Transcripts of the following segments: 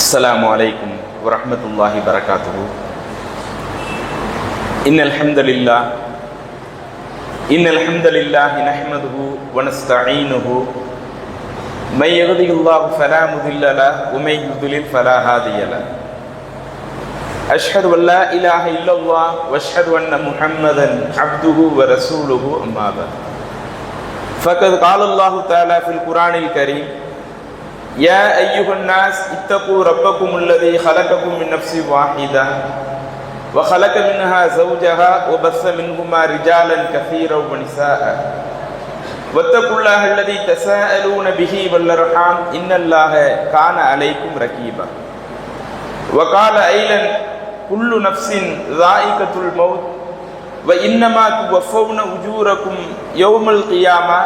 السلام عليكم ورحمة الله وبركاته. إن الحمد لله نحمده ونستعينه من يهده الله فلا مضل له ومن يضلل فلا هادي له. أشهد أن لا إله إلا الله وأشهد أن محمدا عبده ورسوله أما بعد. فقد قال الله تعالى في القرآن الكريم: يا أيها الناس اتقوا ربكم الذي خلقكم من نفس واحدة وخلق منها زوجها وبث منهما رجالا كثيرا ونساء واتقوا الله الذي تساءلون به والأرحام إن الله كان عليكم رقيبا. وقال أيضا: كل نفس ذائقة الموت وإنما توفون أجوركم يوم القيامة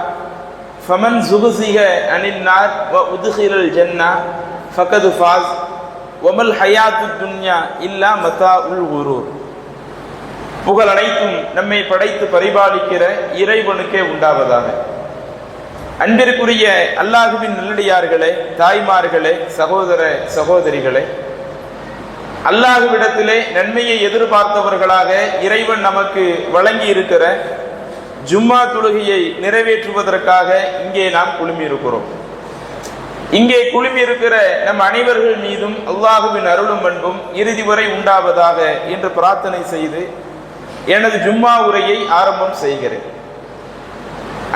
فمن زحزح عن النار وأدخل الجنة فقد فاز وما الحياة الدنيا إلا متاع الغرور. புகழ் அனைத்தும் நம்மை படைத்து பரிபாலிக்கிற இறைவனுக்கே உண்டாவதாக. அன்பிற்குரிய அல்லாஹுவின் நல்லடியார்களே, தாய்மார்களே, சகோதர சகோதரிகளே, அல்லாஹுவிடத்திலே நன்மையை எதிர்பார்த்தவர்களாக இறைவன் நமக்கு வழங்கி இருக்கிற ஜும்மா தொழுகையை நிறைவேற்றுவதற்காக இங்கே நாம் குழுமி இருக்கிறோம். இங்கே குழுமி இருக்கிற நம் அனைவர்கள் மீதும் அல்லாஹுவின் அருளும் அன்பும் இறுதி வரை உண்டாவதாக என்று பிரார்த்தனை செய்து எனது ஜும்மா உரையை ஆரம்பம் செய்கிறேன்.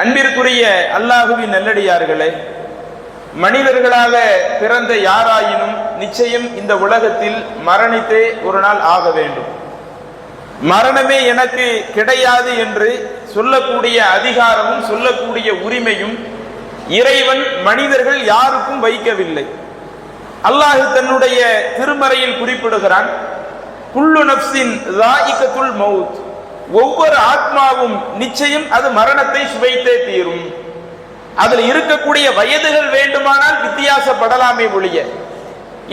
அன்பிற்குரிய அல்லாஹுவின் நல்லடியார்களே, மனிதர்களாக பிறந்த யாராயினும் நிச்சயம் இந்த உலகத்தில் மரணித்தே ஒரு நாள் ஆக வேண்டும். மரணமே எனக்கு கிடையாது என்று சொல்லக்கூடிய அதிகாரமும் சொல்லக்கூடிய உரிமையும் இறைவன் மனிதர்கள் யாருக்கும் வைக்கவில்லை. அல்லாஹ் தன்னுடைய திருமறையில் குறிப்பிடுகிறான்: குல்லு நஃப்ஸின் ஸாயிகத்துல் மௌத், ஒவ்வொரு ஆத்மாவும் நிச்சயம் அது மரணத்தை சுவைத்தே தீரும். அதில் இருக்கக்கூடிய வயதுகள் வேண்டுமானால் வித்தியாசப்படலாமே ஒழிய,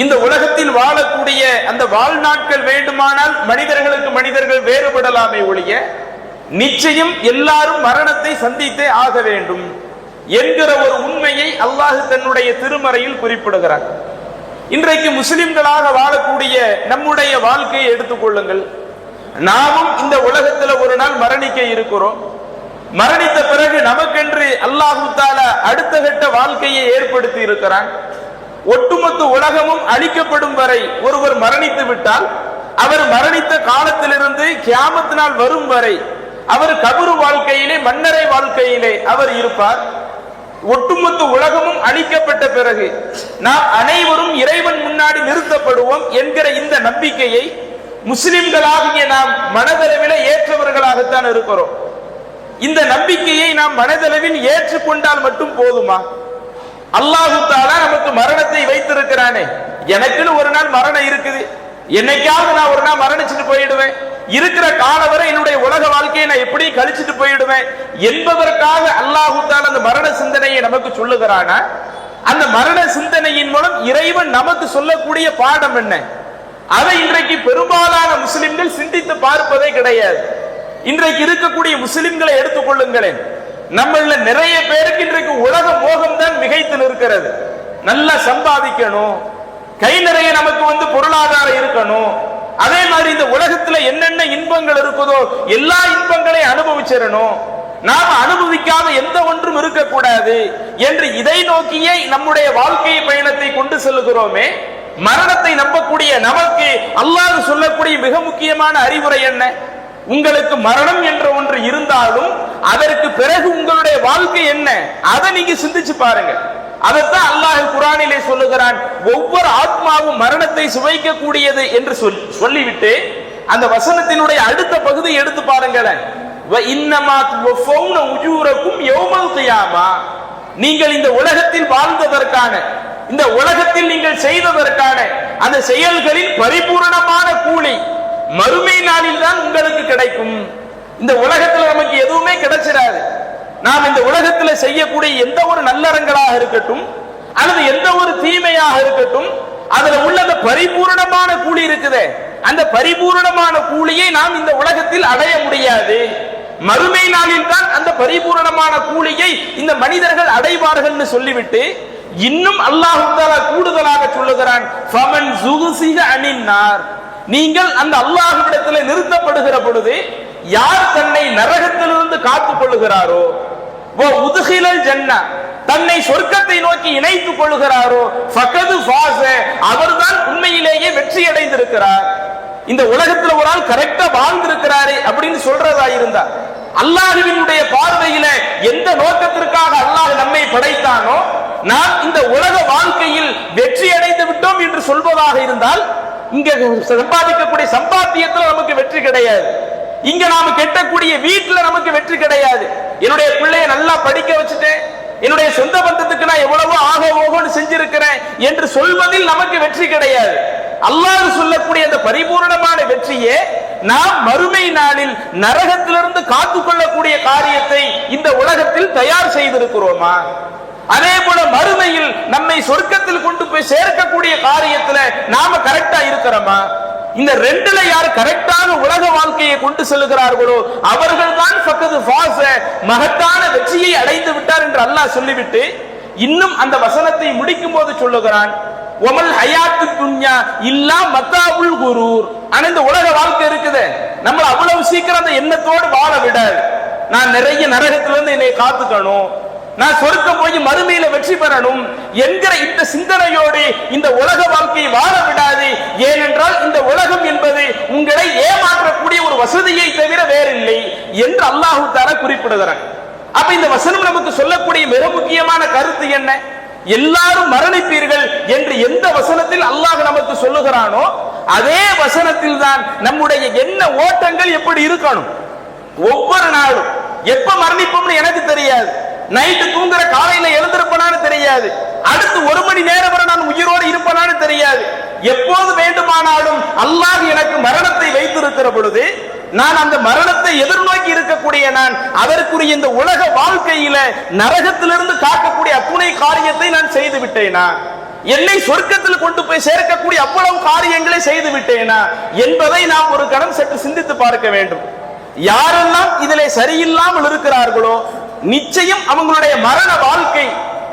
இந்த உலகத்தில் வாழக்கூடிய அந்த வாழ்நாட்கள் வேண்டுமானால் மனிதர்கள் வேறுபடலாமே ஒழிய, நிச்சயம் எல்லாரும் மரணத்தை சந்தித்தே ஆக வேண்டும் என்கிற ஒரு உண்மையை அல்லாஹ் தன்னுடைய திருமறையில் குறிப்பிடுகிறார். இன்றைக்கு முஸ்லிம்களாக வாழக்கூடிய நம்முடைய வாழ்க்கையை எடுத்துக்கொள்ளுங்கள். நாமும் இந்த உலகத்தில் ஒரு நாள் மரணிக்க இருக்கிறோம். மரணித்த பிறகு நமக்கென்று அல்லாஹு தஆலா அடுத்த கட்ட வாழ்க்கையை ஏற்படுத்தி இருக்கிறான். ஒட்டுமொத்த உலகமும் அழிக்கப்படும் வரை ஒருவர் மரணித்து விட்டால், அவர் மரணித்த காலத்திலிருந்து கியாமத் நாள் வரும் வரை அவர் கபரு வாழ்க்கையிலே, மன்னரை வாழ்க்கையிலே அவர் இருப்பார். ஒட்டுமொத்த உலகமும் அழிக்கப்பட்ட பிறகு நாம் அனைவரும் இறைவன் முன்னாடி நிறுத்தப்படுவோம் என்கிற இந்த நம்பிக்கையை முஸ்லிம்களாகிய நாம் மனதளவில் ஏற்றவர்களாகத்தான் இருக்கிறோம். இந்த நம்பிக்கையை நாம் மனதளவில் ஏற்றுக்கொண்டால் மட்டும் போதுமா? அல்லாஹு தஆலா நமக்கு மரணத்தை வைத்திருக்கிறானே, எனக்குன்னு ஒரு நாள் மரணம் இருக்குது, என்னைக்காவது நான் ஒரு நாள் மரணிச்சுட்டு போயிடுவேன், இருக்கிற காலம் வரை என்னுடைய உலக வாழ்க்கையை நான் எப்படி கழிச்சுட்டு போயிடுவேன் என்பதற்காக அல்லாஹு தஆலா அந்த மரண சிந்தனையை நமக்கு சொல்லுகிறானா? அந்த மரண சிந்தனையின் மூலம் இறைவன் நமக்கு சொல்லக்கூடிய பாடம் என்ன? அதை இன்றைக்கு பெரும்பாலான முஸ்லிம்கள் சிந்தித்து பார்ப்பதே கிடையாது. இன்றைக்கு இருக்கக்கூடிய முஸ்லிம்களை எடுத்துக்கொள்ளுங்களேன். நம்மள நிறைய பேருக்கு இன்றைக்கு உலக மோகம் தான் மிகைத்து நிற்கிறது. நல்லா சம்பாதிக்கணும், கை நிறைய நமக்கு பொருளாதாரம் இருக்கணும், அதே மாதிரி இந்த உலகத்துல என்னென்ன இன்பங்கள் இருக்குதோ எல்லா இன்பங்களையும் அனுபவிச்சிடணும், நாம் அனுபவிக்காத எந்த ஒன்றும் இருக்கக்கூடாது என்று இதை நோக்கியே நம்முடைய வாழ்க்கை பயணத்தை கொண்டு செல்கிறோமே. மரணத்தை நம்பக்கூடிய நமக்கு அல்லாஹ் சொல்லக்கூடிய மிக முக்கியமான அறிவுரை என்ன? உங்களுக்கு மரணம் என்ற ஒன்று இருந்தாலும் அதற்கு பிறகு உங்களுடைய வாழ்க்கை என்ன, அதை நீங்க சிந்திச்சு பாருங்க. அதைத்தான் அல்லாஹ் குர்ஆனிலே சொல்லுகிறான். ஒவ்வொரு ஆத்மாவும் மரணத்தை சுவைக்க கூடியது என்று சொல்லிவிட்டு அந்த வசனத்தினுடைய அடுத்த பகுதியை எடுத்து பாருங்களேன். வ இன்னமா துவஃபௌன உஜூரக்கும் யௌமல் கியாமா, நீங்கள் இந்த உலகத்தில் வாழ்ந்ததற்கான, இந்த உலகத்தில் நீங்கள் செய்ததற்கான அந்த செயல்களின் பரிபூரணமான கூலி மறுமை நாளில் தான் உங்களுக்கு கிடைக்கும். இந்த உலகத்துல நமக்கு எதுவுமே கிடைச்சிடாது. நாம் இந்த உலகத்துல செய்யக்கூடிய எந்த ஒரு நல்லறங்களாக இருக்கட்டும் அல்லது எந்த ஒரு தீமையாக இருக்கட்டும், அதுல உள்ள அந்த பரிபூரணமான கூலி இருக்குதே, அந்த பரிபூரணமான கூலியை நாம் இந்த உலகத்தில் அடைய முடியாது. மறுமை நாளில் தான் அந்த பரிபூரணமான கூலியை இந்த மனிதர்கள் அடைவார்கள் சொல்லிவிட்டு இன்னும் அல்லாஹ் தஆலா கூடுதலாக சொல்லுகிறான், ஃபமன் ஸுஹ்ஸிஹ அனின்னார், நீங்கள் அந்த அல்லாஹ்விடத்தில் நிறுத்தப்படுகிற பொழுது யார் தன்னை நரகத்திலிருந்து காத்துக் கொள்ளுகிறாரோ, வ உத்ஹிலல் ஜன்னah, தன்னை சொர்க்கத்தை நோக்கி இணைத்துக் கொள்ளுகிறாரோ, ஃபகது ஃபாஸ, அவர்தான் உண்மையிலேயே வெற்றி அடைந்திருக்கிறார். இந்த உலகத்துல ஒரு ஆள் கரெக்டா வாழ்ந்திருக்கிறாரு அப்படின்னு சொல்றதா இருந்தா, அல்லாஹ்வினுடைய பார்வையில எந்த நோக்கத்திற்காக அல்லாஹ் நம்மை படைத்தானோ நாம் இந்த உலக வாழ்க்கையில் வெற்றி அடைந்து விட்டோம் என்று சொல்வதாக இருந்தால், இங்க சம்பாதிக்கக்கூடிய சம்பாத்தியத்துல நமக்கு வெற்றி கிடையாது, இங்க நாம கெட்டக்கூடிய வீட்டுல நமக்கு வெற்றி கிடையாது. என்னுடைய பிள்ளைய நல்லா படிக்க வச்சுட்டேன், என்னுடைய சொந்த பந்தத்துக்கு நான் எவ்வளவோ ஆக ஓகோன்னு செஞ்சிருக்கிறேன் என்று சொல்வதில் நமக்கு வெற்றி கிடையாது. அல்லாஹ் சொல்லக்கூடிய அந்த பரிபூர்ணமான வெற்றியே நாம் மறுமை நாளில் நரகத்திலிருந்து காத்துக்கொள்ளக்கூடிய காரியத்தை இந்த உலகத்தில் தயார் செய்திருக்கிறோமா? அதே போல மறுமையில் நம்மை சொர்க்கத்தில் கொண்டு போய் சேர்க்கக்கூடிய காரியத்துல நாம கரெக்டா இருக்கிறோமா? இந்த ரெண்டுல யார் கரெக்டான உலக வாழ்க்கையை கொண்டு செல்கிறார்களோ அவர்கள் தான் ஃபகது ஃபாஸ, மகத்தான வெற்றியை அடைந்து விட்டார் என்று அல்லாஹ் சொல்லிவிட்டு இன்னும் அந்த வசனத்தை முடிக்கும் போது சொல்லுகிறான், ஒமல் ஹயாத்து துன்யா இல்லா மத்தாவுல் குரூர். ஆனா இந்த உலக வாழ்க்கை இருக்குது, நம்ம அவ்வளவு சீக்கிரம் அந்த எண்ணத்தோடு வாழ விட, நான் நிறைய நரகத்திலிருந்து என்னை காத்துக்கணும், நான் சொர்க்கம் போய் மறுமையில வெற்றி பெறணும் என்கிற இந்த சிந்தனையோடு இந்த உலக வாழ்க்கையை வாழ விடாது. ஏனென்றால் இந்த உலகம் என்பது உங்களை ஏமாற்றக்கூடிய ஒரு வசதியை தவிர வேறில்லை என்று அல்லாஹ் தஆலா குறிப்பிடுகிறான். அப்ப இந்த வசனம் நமக்கு சொல்லக்கூடிய மிக முக்கியமான கருத்து என்ன? எல்லாரும் மரணிப்பீர்கள் என்று எந்த வசனத்தில் அல்லாஹ் நமக்கு சொல்லுகிறானோ அதே வசனத்தில் தான் நம்முடைய எண்ண ஓட்டங்கள் எப்படி இருக்கணும். ஒவ்வொரு நாளும் எப்ப மரணிப்போம்னு எனக்கு தெரியாது, நைட்டு தூங்குற காலையில எழுந்திருப்பனான்னு தெரியாது, அடுத்து 1 மணி நேரம் வரை நான் உயிரோடு இருப்பனான்னு தெரியாது. எப்போது வேண்டுமானாலும் அல்லாஹ் எனக்கு மரணத்தை வைத்திருக்கிற பொழுது நான் அந்த மரணத்தை எதிர்நோக்கி இருக்கக்கூடிய நான் அதற்குரிய இந்த உலக வாழ்க்கையில நரகத்திலிருந்து காக்கக்கூடிய அத்துணை காரியத்தை நான் செய்து விட்டேனா, என்னை சொர்க்கத்தில் கொண்டு போய் சேர்க்கக்கூடிய அவ்வளவு காரியங்களை செய்து விட்டேனா என்பதை நாம் ஒரு கணம் சற்று சிந்தித்து பார்க்க வேண்டும். யாரெல்லாம் இதிலே சரியில்லாமல் இருக்கிறார்களோ நிச்சயம் அவங்களுடைய மரண வாழ்க்கை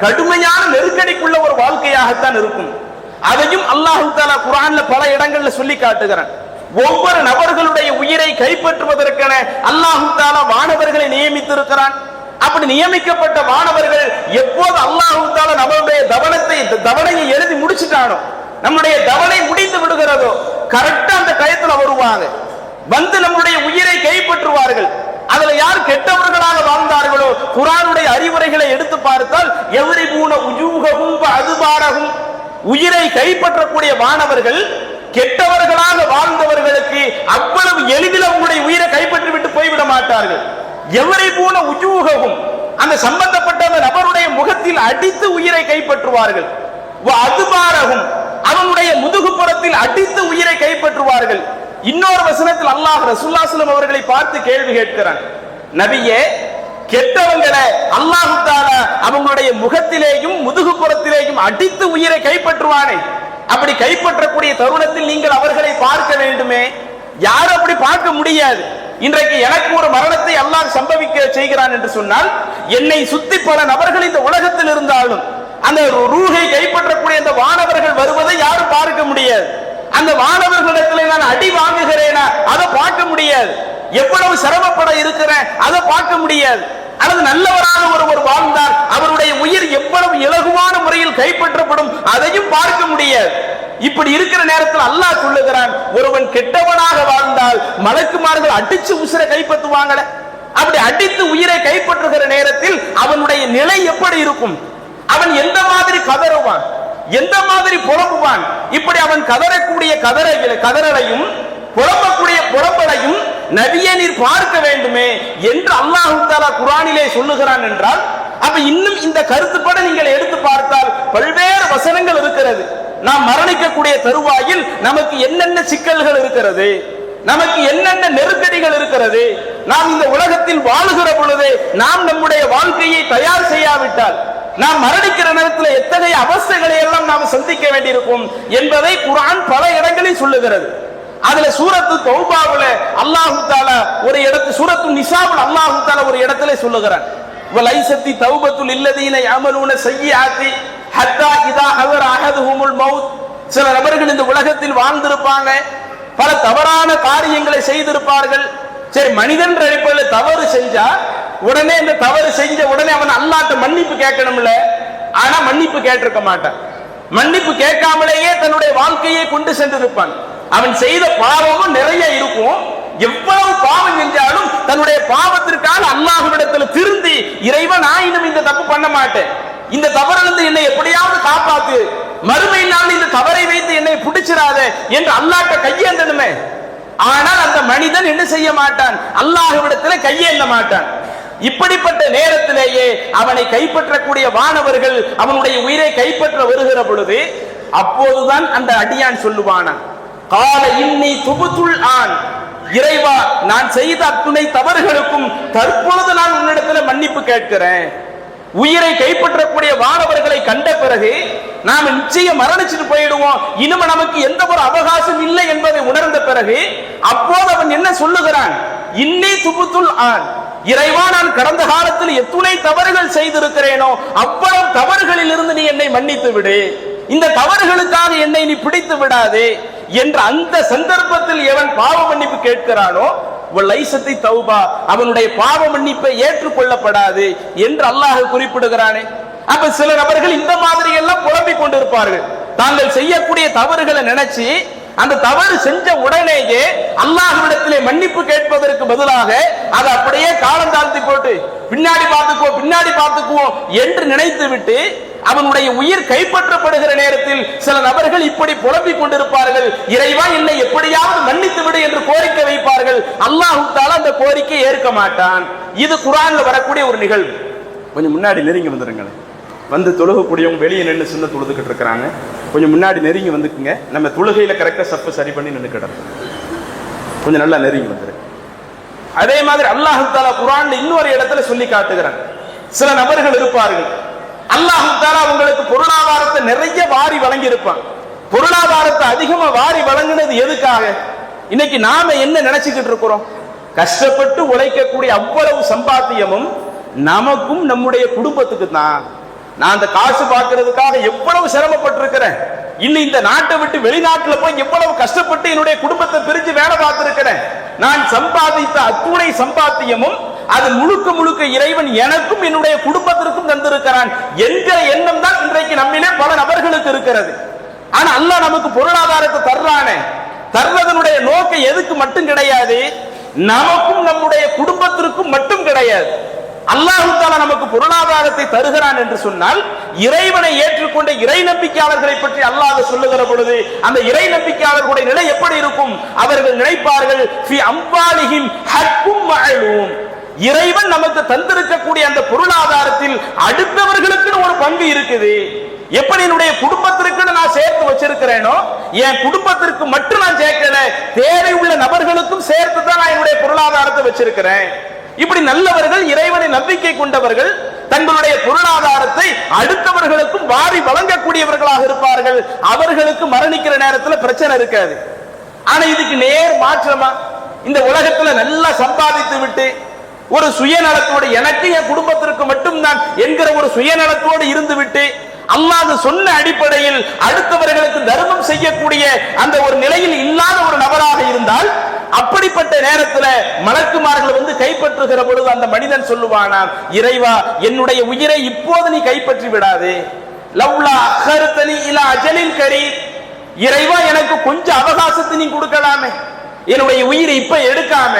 கடுமையான நெருக்கடிக்குள்ள ஒரு வாழ்க்கையாகத்தான் இருக்கும். அதையும் அல்லாஹ் தஆலா குர்ஆன்ல பல இடங்கள்ல சொல்லி காட்டுகிறான். ஒவ்வொரு நபர்களுடைய உயிரை கைப்பற்றுவதற்கென அல்லாஹ் தஆலா வானவர்களை நியமித்திருக்கிறான். அப்படி நியமிக்கப்பட்ட வானவர்கள் எப்போது அல்லாஹ் தஆலா நம்முடைய தவணையை எழுதி முடிச்சிட்டானோ, நம்முடைய தவணை முடிந்து விடுகிறதோ கரெக்டா அந்த டயத்துல வருவாங்க, வந்து நம்முடைய உயிரை கைப்பற்றுவார்கள். அதுல யார் கெட்டவர்களாக வாழ்ந்தார்களோ குர்ஆனுடைய அறிவுரைகளை எடுத்து பார்த்தால் எவ்ரிபூன உஜூஹஹும் வ அதுபாரஹும், உயிரை கைப்பற்றக்கூடிய வானவர்கள் கெட்டவர்களாக வாழ்ந்தவர்களுக்கு அவ்வளவு எளிதில் உங்களுடைய உயிரை கைப்பற்றி விட்டு போய்விட மாட்டார்கள். எவ்ரிபூன உஜூஹஹும், அந்த சம்பந்தப்பட்ட நபருடைய முகத்தில் அடித்து உயிரை கைப்பற்றுவார்கள். வ அதுபாரஹும், அவனுடைய முதுகுப்புறத்தில் அடித்து உயிரை கைப்பற்றுவார்கள். இன்னொரு வசனத்தில் அல்லாஹ் ரசூலுல்லாஹி ஸல்லல்லாஹு அலைஹி வஸல்லம் அவர்களை பார்த்து கேள்வி கேட்கிறான், நபியே கெட்டவங்களை அல்லாஹ் தஆலா அவங்களுடைய முகத்திலேயும் முதுகுப்புறத்திலேயும் அடித்து உயிரை கைப்பற்றுவானே, அப்படி கைப்பற்றக்கூடிய தருணத்தில் நீங்கள் அவர்களை பார்க்க வேண்டுமே. யாரும் அப்படி பார்க்க முடியாது. இன்றைக்கு எனக்கு ஒரு மரணத்தை அல்லாஹ் சம்பவிக்க செய்கிறான் என்று சொன்னால் என்னை சுத்தி பல நபர்கள் இந்த உலகத்தில் இருந்தாலும் அந்த ரூஹை கைப்பற்றக்கூடிய அந்த வானவர்கள் வருவதை யாரும் பார்க்க முடியாது. அந்த வானவர்களிடத்தில் நான் அடி வாங்குகிறேனா அதை பார்க்க முடியாது. எவ்வளவு சிரமப்பட இருக்கிறேன் அதை பார்க்க முடியாது. அல்லது நல்லவராக ஒருவர் வாழ்ந்தால் அவருடைய உயிர் எவ்வளவு இலகுவான முறையில் கைப்பற்றப்படும் அதையும் பார்க்க முடியாது. இப்படி இருக்கிற நேரத்தில் அல்லாஹ் சொல்லுகிறான், ஒருவன் கெட்டவனாக வாழ்ந்தால் மலக்குமார்கள் அடிச்சு உயிரை கைப்பற்றுவாங்களே, அப்படி அடித்து உயிரை கைப்பற்றுகிற நேரத்தில் அவனுடைய நிலை எப்படி இருக்கும்? அவன் எந்த மாதிரி கதறுவான், எந்த மாதிரி புலம்புவான்? இப்படி அவன் கதறக்கூடிய கதறலையும் புலம்பக்கூடிய புலம்பலையும் நபியே நீர் பார்க்க வேண்டுமே என்று அல்லாஹ் தஆலா குர்ஆனிலே சொல்லுகிறான் என்றால், அப்ப இன்னும் இந்த கருத்துப்பட நீங்கள் எடுத்து பார்த்தால் பல்வேறு வசனங்கள் இருக்கிறது. நாம் மரணிக்கக்கூடிய தருவாயில் நமக்கு என்னென்ன சிக்கல்கள் இருக்கிறது, நமக்கு என்னென்ன நெருக்கடிகள் இருக்கிறது, நாம் இந்த உலகத்தில் வாழுகிற பொழுது நாம் நம்முடைய வாழ்க்கையை தயார் செய்யாவிட்டால் நாம் மரணிக்கிற நேரத்தில் எத்தகைய அவஸ்தைகளை எல்லாம் நாம் சந்திக்க வேண்டியிருக்கும் என்பதை குர்ஆன் பல இடங்களில் சொல்லுகிறது. அதுல சூரத்து தௌபாவுல அல்லாஹ் தஆலா ஒரு இடத்து, சூரத்து நிசாவுல அல்லாஹ் தஆலா ஒரு இடத்திலே சொல்லுகிறான், வலைசத்தி தௌபத்துல் இல்லதீன யஅமலூன ஸய்யிஆத்தி ஹத்தா இதா ஹதர அஹதுஹுமுல் மௌத். சில நபர்கள் இந்த உலகத்தில் வாழ்ந்திருப்பாங்க, பல தவறான காரியங்களை செய்திருப்பார்கள். சரி, மனிதன் அடிப்படையில் தவறு செஞ்சா உடனே இந்த தவறு செஞ்ச உடனே அவன் அல்லாஹ்ட்ட மன்னிப்பு கேட்கணும்ல. ஆனா மன்னிப்பு கேட்டிருக்க மாட்டான். மன்னிப்பு கேட்காமலேயே தன்னுடைய வாழ்க்கையை கொண்டு சென்றிருப்பான். அவன் செய்த பாவமும் நிறைய இருக்கும். எவ்வளவு பாவம் செஞ்சாலும் தன்னுடைய பாவத்திற்காக அல்லாஹ்விடத்தில் திருந்தி, இறைவன் ஆயினும் இந்த தப்பு பண்ண மாட்டேன், இந்த தவறிலிருந்து என்னை எப்படியாவது காப்பாத்து, மறுமை நாள் இந்த தவறை வைத்து என்னை பிடிச்சிடாத என்று அல்லாஹ்ட்ட கையேந்தணுமே. ஆனால் அந்த மனிதன் என்ன செய்ய மாட்டான், அல்லாஹ்விடத்தில் கையேந்த மாட்டான். இப்படிப்பட்ட நேரத்திலேயே அவனை கைப்பற்றக்கூடிய வானவர்கள் அவனுடைய உயிரை கைப்பற்ற வருகிற பொழுது அப்போதுதான் அந்த அடியான் சொல்லுவானா, கால இன்னி துபுத்துல் ஆன், இறைவா நான் செய்த அத்துணை தவறுகளுக்கும் தற்பொழுது நான் உன்னிடத்தில் மன்னிப்பு கேட்கிறேன். உயிரை கைப்பற்றக்கூடிய வானவர்களை கண்ட பிறகு நாம் நிச்சயம் மரணிச்சுட்டு போயிடுவோம், இனிமே நமக்கு எந்த ஒரு அவகாசம் இல்லை என்பதை உணர்ந்த பிறகு அப்போது அவன் என்ன சொல்லுகிறான், இன்னி துபுத்துல் ஆன், இறைவா நான் கடந்த காலத்தில் எத்துணை தவறுகள் செய்திருக்கிறேனோ அவ்வளவு தவறுகளில் இருந்து நீ என்னை மன்னித்து விடு, இந்த தவறுகளுக்காக என்னை நீ பிடித்து விடாதே என்ற அந்த சந்தர்ப்பத்தில் எவன் பாவ மன்னிப்பு கேட்கிறானோ லைசத்தை தௌபா, அவனுடைய பாவ மன்னிப்பை ஏற்றுக்கொள்ளப்படாது என்று அல்லாஹ் குறிப்பிடுகிறானே. அப்ப சில நபர்கள் இந்த மாதிரி எல்லாம் புலம்பிக் கொண்டிருப்பார்கள். தாங்கள் செய்யக்கூடிய தவறுகளை நினைச்சு அந்த தவறு செஞ்ச உடனேயே அல்லாஹ்விடத்திலே மன்னிப்பு கேட்பதற்கு பதிலாக அதை அப்படியே காலம் தாழ்த்தி போட்டு பின்னாடி பார்த்துக்குவோம் என்று நினைத்து விட்டு அவனுடைய உயிர் கைப்பற்றப்படுகிற நேரத்தில் சில நபர்கள் இப்படி புலம்பிக் கொண்டிருப்பார்கள், இறைவா என்னை எப்படியாவது மன்னித்து விடு என்று கோரிக்கை வைப்பார்கள். அல்லாஹ் தஆலா அந்த கோரிக்கையை ஏற்க மாட்டான். இது குர்ஆன்ல வரக்கூடிய ஒரு நிகழ்வு. கொஞ்சம் முன்னாடி நெருங்கி வந்துருங்களேன். வந்து தொழுகக்கூடியவங்க வெளியே நின்று சின்ன தொழுதுகிட்டு இருக்கிறாங்க. கொஞ்சம் முன்னாடி நெருங்கி வந்துக்குங்க. நம்ம தொழுகையில கரெக்டா சப்பு சரி பண்ணி நின்றுக்கிடணும். கொஞ்சம் நல்லா நெருங்கி வந்துரு. அதே மாதிரி அல்லாஹ் தஆலா குர்ஆன்ல இன்னொரு இடத்துல சொல்லி காட்டுகிறான், சில நபர்கள் இருப்பார்கள், அல்லாஹ் தஆலா உங்களுக்கு பொருளாதாரத்தை நிறைய வாரி வழங்கி இருப்பான். பொருளாதாரத்தை அதிகமா வாரி வழங்கினது எதுக்காக? இன்னைக்கு நாம என்ன நினைச்சுக்கிட்டு இருக்கிறோம், கஷ்டப்பட்டு உழைக்கக்கூடிய அவ்வளவு சம்பாத்தியமும் நமக்கும் நம்முடைய குடும்பத்துக்கு தான். நான் அந்த காசு பார்க்கிறதுக்காக எவ்வளவு சிரமப்பட்டிருக்கிறேன், இன்னும் இந்த நாட்டை விட்டு வெளிநாட்டுல போய் எவ்வளவு கஷ்டப்பட்டு என்னுடைய குடும்பத்தை பிரிஞ்சு வேலை பார்த்திருக்கிறேன். நான் சம்பாதித்த அத்துணை சம்பாத்தியமும் அது முழுக்க இறைவன் எனக்கும் என்னுடைய குடும்பத்திற்கும் தந்திருக்கிறான் என்கிற எண்ணம் தான் இன்றைக்கு நம்மிலே பல நபர்களுக்கு இருக்கிறது. ஆனா அல்லாஹ் நமக்கு பொருளாதாரத்தை தர்றானே, தர்றதனுடைய நோக்கம் எதுக்கு மட்டும் கிடையாது, நமக்கும் நம்முடைய குடும்பத்திற்கும் மட்டும் கிடையாது. அல்லாஹ் தஆலா நமக்கு பொருளாதாரத்தை தருகிறான் என்று சொன்னால் இறைவனை ஏற்றுக்கொண்ட இறை நம்பிக்கையாளர்களை பற்றி அல்லாஹ் சொல்லுகிற பொழுது அந்த இறை நம்பிக்கையாளர்களுடைய நிலை எப்படி இருக்கும்? அவர்கள் நினைப்பார்கள், ஃபி அம்வாலிஹிம் ஹக்கும் மஅலூம், இறைவன் நமக்கு தந்திருக்கக்கூடிய அந்த பொருளாதாரத்தில் அடுத்தவர்களுக்கு ஒரு பங்கு இருக்குது. எப்படி என்னுடைய குடும்பத்திற்கு நான் சேர்த்து வச்சிருக்கிறேனோ என் குடும்பத்திற்கு மட்டும் நான் சேர்க்கல, தேவை உள்ள நபர்களுக்கும் சேர்த்து தான் நான் என்னுடைய பொருளாதாரத்தை வச்சிருக்கிறேன். இப்படி நல்லவர்கள், இறைவனை நம்பிக்கை கொண்டவர்கள் தங்களுடைய பொருளாதாரத்தை அடுத்தவர்களுக்கும் வாரி வழங்கக்கூடியவர்களாக இருப்பார்கள். அவர்களுக்கு மரணிக்கிற நேரத்தில் பிரச்சனை இருக்காது. ஆனா இதுக்கு நேர் மாற்றமா இந்த உலகத்துல நல்லா சம்பாதித்து விட்டு ஒரு சுயநலத்தோடு எனக்கு என் குடும்பத்திற்கு மட்டும்தான் என்கிற ஒரு சுயநலத்தோடு இருந்து விட்டு அல்லாஹ் சொன்ன அடிப்படையில் அடுத்தவர்களுக்கு தர்மம் செய்யக்கூடிய அந்த ஒரு நிலையில் இல்லாத ஒரு நபராக இருந்தால் அப்படிப்பட்ட நேரத்தில் மலக்குமார்கள் வந்து கைப்பற்றுகிற பொழுது அந்த மனிதன் சொல்லுவானாம், இறைவா என்னுடைய உயிரை இப்போது நீ கைப்பற்றி விடாதே, லவ்லா அஹர்தனி இலா அஜலின் கரீம், இறைவா எனக்கு கொஞ்சம் அவகாசத்தை நீ கொடுக்கலாமே, என்னுடைய உயிரை இப்ப எடுக்காம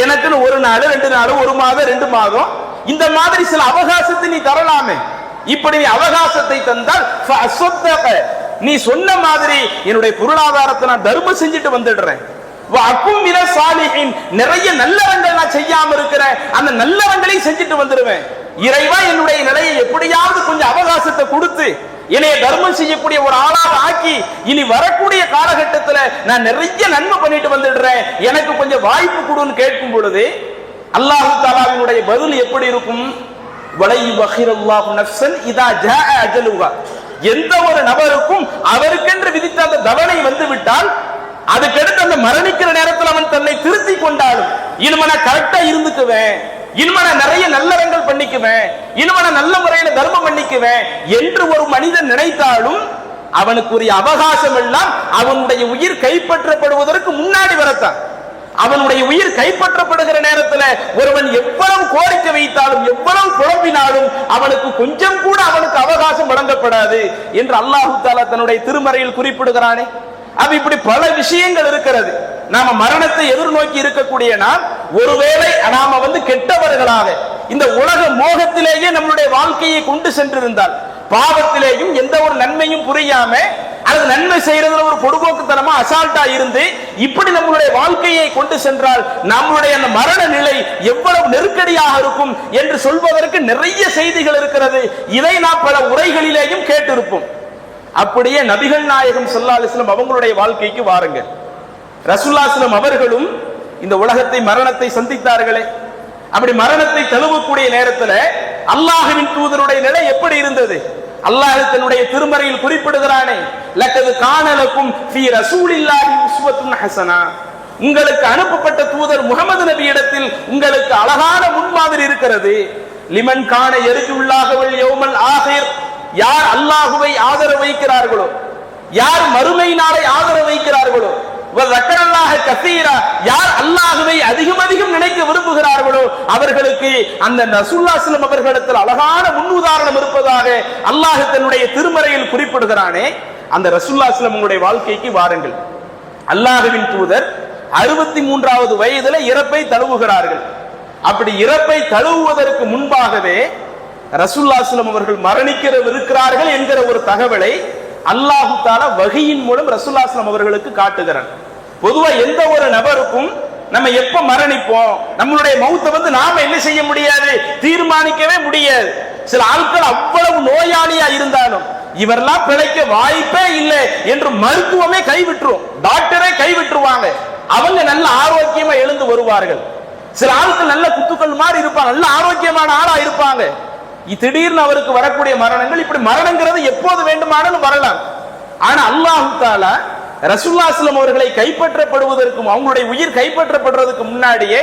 எனக்குன்னு ஒரு நாள் 2 நாள் 1 மாதம் 2 மாதம் இந்த மாதிரி சில அவகாசத்தை நீ தரலாமே. இப்படி நீ அவகாசத்தை தந்தால் நீ சொன்ன மாதிரி என்னுடைய பொருளாதாரத்தை நான் தர்மம் செஞ்சுட்டு வந்துடுறேன். நிறைய நல்லவங்கள் நான் செய்யாம இருக்கிறேன், அந்த நல்லவங்களை செஞ்சுட்டு வந்துடுவேன். இறைவா என்னுடைய நிலையை எப்படியாவது கொஞ்சம் அவகாசத்தை கொடுத்து என்னைய தர்மம் செய்யக்கூடிய ஒரு ஆளாக ஆக்கி இனி வரக்கூடிய காலகட்டத்தில் நான் நிறைய நன்மை பண்ணிட்டு வந்துடுறேன், எனக்கு கொஞ்சம் வாய்ப்பு கொடுன்னு கேட்கும் பொழுது அல்லாஹ் தஆலாவினுடைய பதில் எப்படி இருக்கும்? எந்த ஒரு நபருக்கும் அவருக்கென்று விதித்த அந்த தவணை வந்து விட்டால் அதுக்கடுத்து அந்த மரணிக்கிற நேரத்தில் அவன் தன்னை திருத்தி கொண்டாலும் இனிமே நான் கரெக்டா இருந்துக்குவேன், இனிமே நான் நிறைய நல்லறங்கள் பண்ணிக்குவேன், இனிமே நான் நல்ல முறையில தர்மம் பண்ணிக்குவேன் என்று ஒரு மனிதன் நினைத்தாலும் அவனுக்குரிய அவகாசம் எல்லாம் அவனுடைய உயிர் கைப்பற்றப்படுவதற்கு முன்னாடி வரத்தான். அவனுடைய உயிர் கைப்பற்றப்படுகிற நேரத்தில் ஒருவன் எவ்வளவு கோரிக்கை வைத்தாலும் எவ்வளவு குழம்பினாலும் அவனுக்கு கொஞ்சம் கூட அவனுக்கு அவகாசம் வழங்கப்படாது என்று அல்லாஹ் தஆலா தன்னுடைய திருமறையில் குறிப்பிடுகிறானே. அப்ப இப்படி பல விஷயங்கள் இருக்கிறது. நாம மரணத்தை எதிர்நோக்கி இருக்கக்கூடிய நாம் ஒருவேளை நாம கெட்டவர்களாக இந்த உலக மோகத்திலேயே நம்முடைய வாழ்க்கையை கொண்டு சென்றிருந்தால், பாவத்திலேயும் எந்த ஒரு நன்மையும் புரியாம அல்லது நன்மை செய்யறதுல ஒரு பொடுபோக்குத்தனமா அசால்ட்டா இருந்து இப்படி நம்மளுடைய வாழ்க்கையை கொண்டு சென்றால் நம்மளுடைய அந்த மரண நிலை எவ்வளவு நெருக்கடியாக இருக்கும் என்று சொல்வதற்கு நிறைய செய்திகள் இருக்கிறது. இதை நாம் பல உரைகளிலேயும் கேட்டிருப்போம். அப்படியே நபிகள் நாயகம் ஸல்லல்லாஹு அலைஹி வஸல்லம் அவங்களுடைய வாழ்க்கைக்கு வாருங்க. ரசூலுல்லாஹி ஸல்லல்லாஹு அலைஹி வஸல்லம் அவர்களும் இந்த உலகத்தை மரணத்தை சந்தித்தார்களே. அப்படி மரணத்தை தழுவக்கூடிய நேரத்தில் அல்லாஹ்வின் தூதருடைய நிலை எப்படி இருந்தது? அல்லாஹ் தன்னுடைய திருமறையில் குறிப்பிடுகிறானே, லக்கது கான லக்கும் ஃபீ ரசூலில்லாஹி உஸ்வத்துன் ஹஸனா, உங்களுக்கு அனுப்பப்பட்ட தூதர் முஹம்மது நபி இடத்தில் உங்களுக்கு அழகான முன்மாதிரி இருக்கிறது. லிமன் கான யர்ஜுல்லாஹ வல் யௌமல் ஆகிர், யார் அல்லாஹ்வை ஆதரவு வைக்கிறார்களோ, யார் மறுமை நாளை ஆதரவு வைக்கிறார்களோ, யார் அல்லாஹ்வை அதிகம் அதிகம் நினைக்க விரும்புகிறார்களோ அவர்களுக்கு அந்த ரசூலுல்லாஹி ஸல்லல்லாஹு அலைஹி வஸல்லம் அவர்களிடத்தில் அழகான முன்னுதாரணம் இருப்பதாக அல்லாஹ் தன்னுடைய திருமறையில் குறிப்பிடுகிறானே. அந்த ரசூலுல்லாஹி ஸல்லல்லாஹு அலைஹி வஸல்லம் வாழ்க்கைக்கு வாருங்கள். அல்லாஹ்வின் தூதர் 63வது வயதில் இறப்பை தழுவுகிறார்கள். அப்படி இறப்பை தழுவுவதற்கு முன்பாகவே ரசூலுல்லாஹி ஸல்லல்லாஹு அலைஹி வஸல்லம் அவர்கள் மரணிக்கிறவர்கள் என்கிற ஒரு தகவலை அல்லாஹ் தஆலா வஹீயின் மூலம் ரசூலுல்லாஹி ஸல்லல்லாஹு அலைஹி வஸல்லம் அவர்களுக்கு காட்டுகிறான். பொதுவா எந்த ஒரு நபருக்கும் நம்ம எப்ப மரணிப்போம், நம்மளுடைய மௌத்தை நாம என்ன செய்ய முடியாது, தீர்மானிக்கவே முடியாது. சில ஆட்கள் அவ்வளவு நோயாளியா இருந்தாலும் இவரெல்லாம் பிழைக்க வாய்ப்பே இல்லை என்று மருத்துவமே கைவிட்டுரும், டாக்டரே கைவிட்டுருவாங்க. அவங்க நல்ல ஆரோக்கியமா எழுந்து வருவார்கள். சில ஆட்கள் நல்ல குத்துக்கள் மாதிரி இருப்பாங்க, நல்ல ஆரோக்கியமான ஆளா இருப்பாங்க. திடீர்னு அவருக்கு வரக்கூடிய மரணங்கள், இப்படி மரணங்கிறது எப்போது வேண்டுமானாலும் வரலாம். ஆனா அல்லாஹ் தஆலா ரசூலுல்லாஹி ஸல்லல்லாஹு அலைஹி வஸல்லம் அவர்களை கைப்பற்றப்படுவதற்கும் அவங்களுடைய உயிர் கைப்பற்றப்படுவதற்கு முன்னாடியே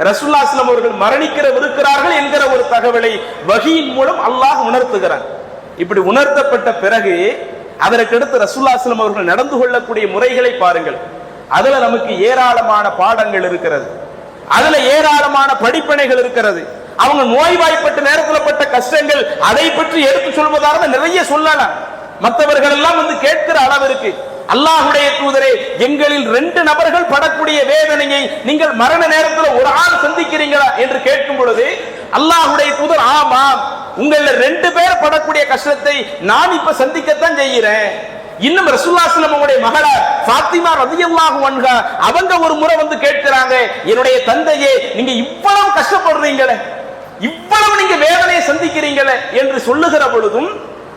ரசூலுல்லாஹி ஸல்லல்லாஹு அலைஹி வஸல்லம் அவர்கள் மரணிக்கிறவிருக்கிறார்கள் என்கிற ஒரு தகவலை வஹீயின் மூலம் அல்லாஹ் உணர்த்துகிறான். இப்படி உணர்த்தப்பட்ட பிறகு அதற்கடுத்து ரசூலுல்லாஹி ஸல்லல்லாஹு அலைஹி வஸல்லம் அவர்கள் நடந்து கொள்ளக்கூடிய முறைகளை பாருங்கள். அதுல நமக்கு ஏராளமான பாடங்கள் இருக்கிறது, அதுல ஏராளமான படிப்பினைகள் இருக்கிறது. அவங்க நோய்வாய்ப்பட்ட நேரத்தில் பட்ட கஷ்டங்கள் அதை பற்றி எடுத்து சொல்வதாக நிறைய சொல்லலாம். மற்றவர்கள் எல்லாம் கேட்கிற அளவிற்கு அல்லாஹ்வுடைய தூதரே, எங்களில் 2 நபர்கள் படக்கூடிய வேதனையை நீங்கள் மரண நேரத்தில் ஒரு ஆள் சந்திக்கிறீங்களா என்று கேட்கும் பொழுது அல்லாஹ்வுடைய தூதர், ஆமாம், உங்கள 2 பேர் படக்கூடிய கஷ்டத்தை நான் இப்ப சந்திக்கத்தான் செய்கிறேன். இன்னும் ரசூலுல்லாஹி ஸல்லல்லாஹு அலைஹி வஸல்லம் மகளார் ஃபாத்திமா ரலியல்லாஹு அன்ஹா அவங்க ஒரு முறை கேட்கிறாங்க, என்னுடைய தந்தையே, நீங்க இவ்வளவு கஷ்டப்படுறீங்களே, இவ்வளவு நீங்க வேதனையை சந்திக்கிறீங்களே என்று சொல்லுகிற பொழுதும்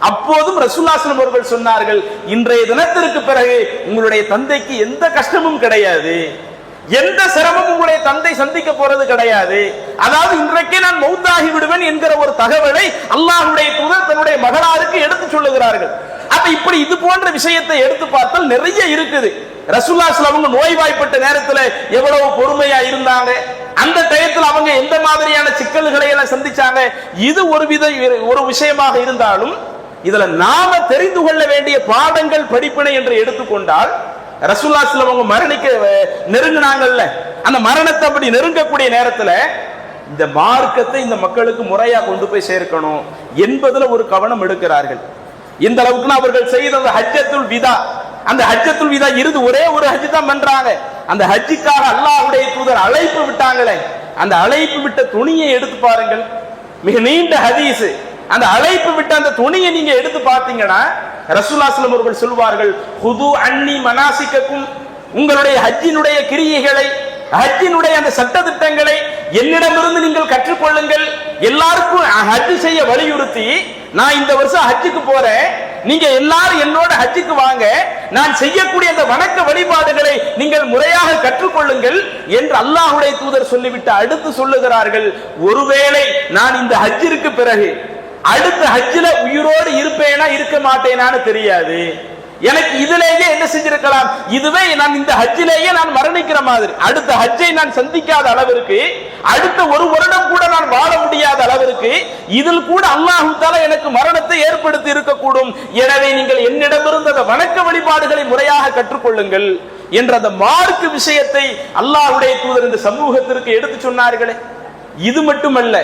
அப்போதும் ரசூலுல்லாஹி ஸல்லல்லாஹு அலைஹி வஸல்லம் அவர்கள் சொன்னார்கள், இன்றைய தினத்திற்கு பிறகு உங்களுடைய தந்தைக்கு எந்த கஷ்டமும் கிடையாது, எந்த சிரமமும் உங்களுடைய தந்தை சந்திக்க போறது கிடையாது. அதாவது இன்றைக்கே நான் மௌத்தாகி விடுவேன் என்கிற ஒரு தகவலை அல்லாஹ்வுடைய தூதர் தன்னுடைய மகளாருக்கு எடுத்து சொல்லுகிறார்கள். அப்ப இப்படி இது போன்ற விஷயத்தை எடுத்து பார்த்தால் நிறைய இருக்குது. ரசூலுல்லாஹி ஸல்லல்லாஹு அலைஹி வஸல்லம் நோய்வாய்ப்பட்ட நேரத்தில் எவ்வளவு பொறுமையா இருந்தாங்க, அந்த டயத்தில் அவங்க எந்த மாதிரியான சிக்கல்களை எல்லாம் சந்திச்சாங்க, இது ஒரு விஷயமாக இருந்தாலும் இதுல நாம தெரிந்து கொள்ள வேண்டிய பாடங்கள் படிப்பினை என்று எடுத்துக்கொண்டால் ரசூலுல்லாஹி ஸல்லல்லாஹு அலைஹி வஸல்லம் மரணிக்க நெருங்கினாங்கல்ல, அந்த மரணத்தை அப்படி நெருங்கக்கூடிய நேரத்தில் இந்த மார்க்கத்தை இந்த மக்களுக்கு முறையா கொண்டு போய் சேர்க்கணும் என்பதுல ஒரு கவனம் எடுக்கிறார்கள். இந்த அளவுக்கு அவர்கள் செய்த அந்த ஹஜ்ஜத்துல் விதா, அந்த ஹஜ்ஜத்துல் விதா இறுதி ஒரே ஒரு ஹஜ் தான் பண்றாங்க. அந்த ஹஜ்ஜுக்காக அல்லாஹ்வுடைய தூதர் அழைப்பு விட்டாங்களே, அந்த அழைப்பு விட்ட துணியை எடுத்து பாருங்கள், மிக நீண்ட ஹதீஸ். அந்த அழைப்பு விட்ட அந்த துணியை நீங்க எடுத்து பார்த்தீங்கன்னா ரசூலுல்லாஹி ஸல்லல்லாஹு அலைஹி வஸல்லம் அவர்கள் சொல்வார்கள், ஹுது அன்னி மனாசிக்கக்கும், உங்களுடைய ஹஜ்ஜினுடைய கிரியைகளை, ஹஜ்ஜினுடைய அந்த சட்ட திட்டங்களை என்னிடமிருந்து நீங்கள் கற்றுக்கொள்ளுங்கள். எல்லாருக்கும் ஹஜ் செய்ய வலியுறுத்தி, நான் இந்த வருஷம் ஹஜ்ஜுக்கு போறேன், நீங்க எல்லாரும் என்னோட ஹஜ்ஜுக்கு வாங்க, நான் செய்யக்கூடிய அந்த வணக்க வழிபாடுகளை நீங்கள் முறையாக கற்றுக்கொள்ளுங்கள் என்று அல்லாஹ்வுடைய தூதர் சொல்லிவிட்டு அடுத்து சொல்லுகிறார்கள், ஒருவேளை நான் இந்த ஹஜ்ஜிற்கு பிறகு அடுத்த ஹஜ்ஜில உயிரோடு இருப்பேனா இருக்க மாட்டேனான்னு தெரியாது, எனக்கு இதிலேயே என்ன செஞ்சிருக்கலாம், இதுவே நான் இந்த ஹஜ்ஜிலேயே நான் மரணிக்கிற மாதிரி, அடுத்த ஹஜ்ஜை நான் சந்திக்காத அளவிற்கு, அடுத்த ஒரு வருடம் கூட நான் வாழ முடியாத அளவிற்கு இதில் கூட அல்லாஹ் தஆலா எனக்கு மரணத்தை ஏற்படுத்தி இருக்கக்கூடும். எனவே நீங்கள் என்னிடமிருந்து அந்த வணக்க வழிபாடுகளை முறையாக கற்றுக்கொள்ளுங்கள் என்ற அந்த மார்க்கு விஷயத்தை அல்லாஹ்வுடைய தூதர் இந்த சமூகத்திற்கு எடுத்து சொன்னார்களே. இது மட்டுமல்ல,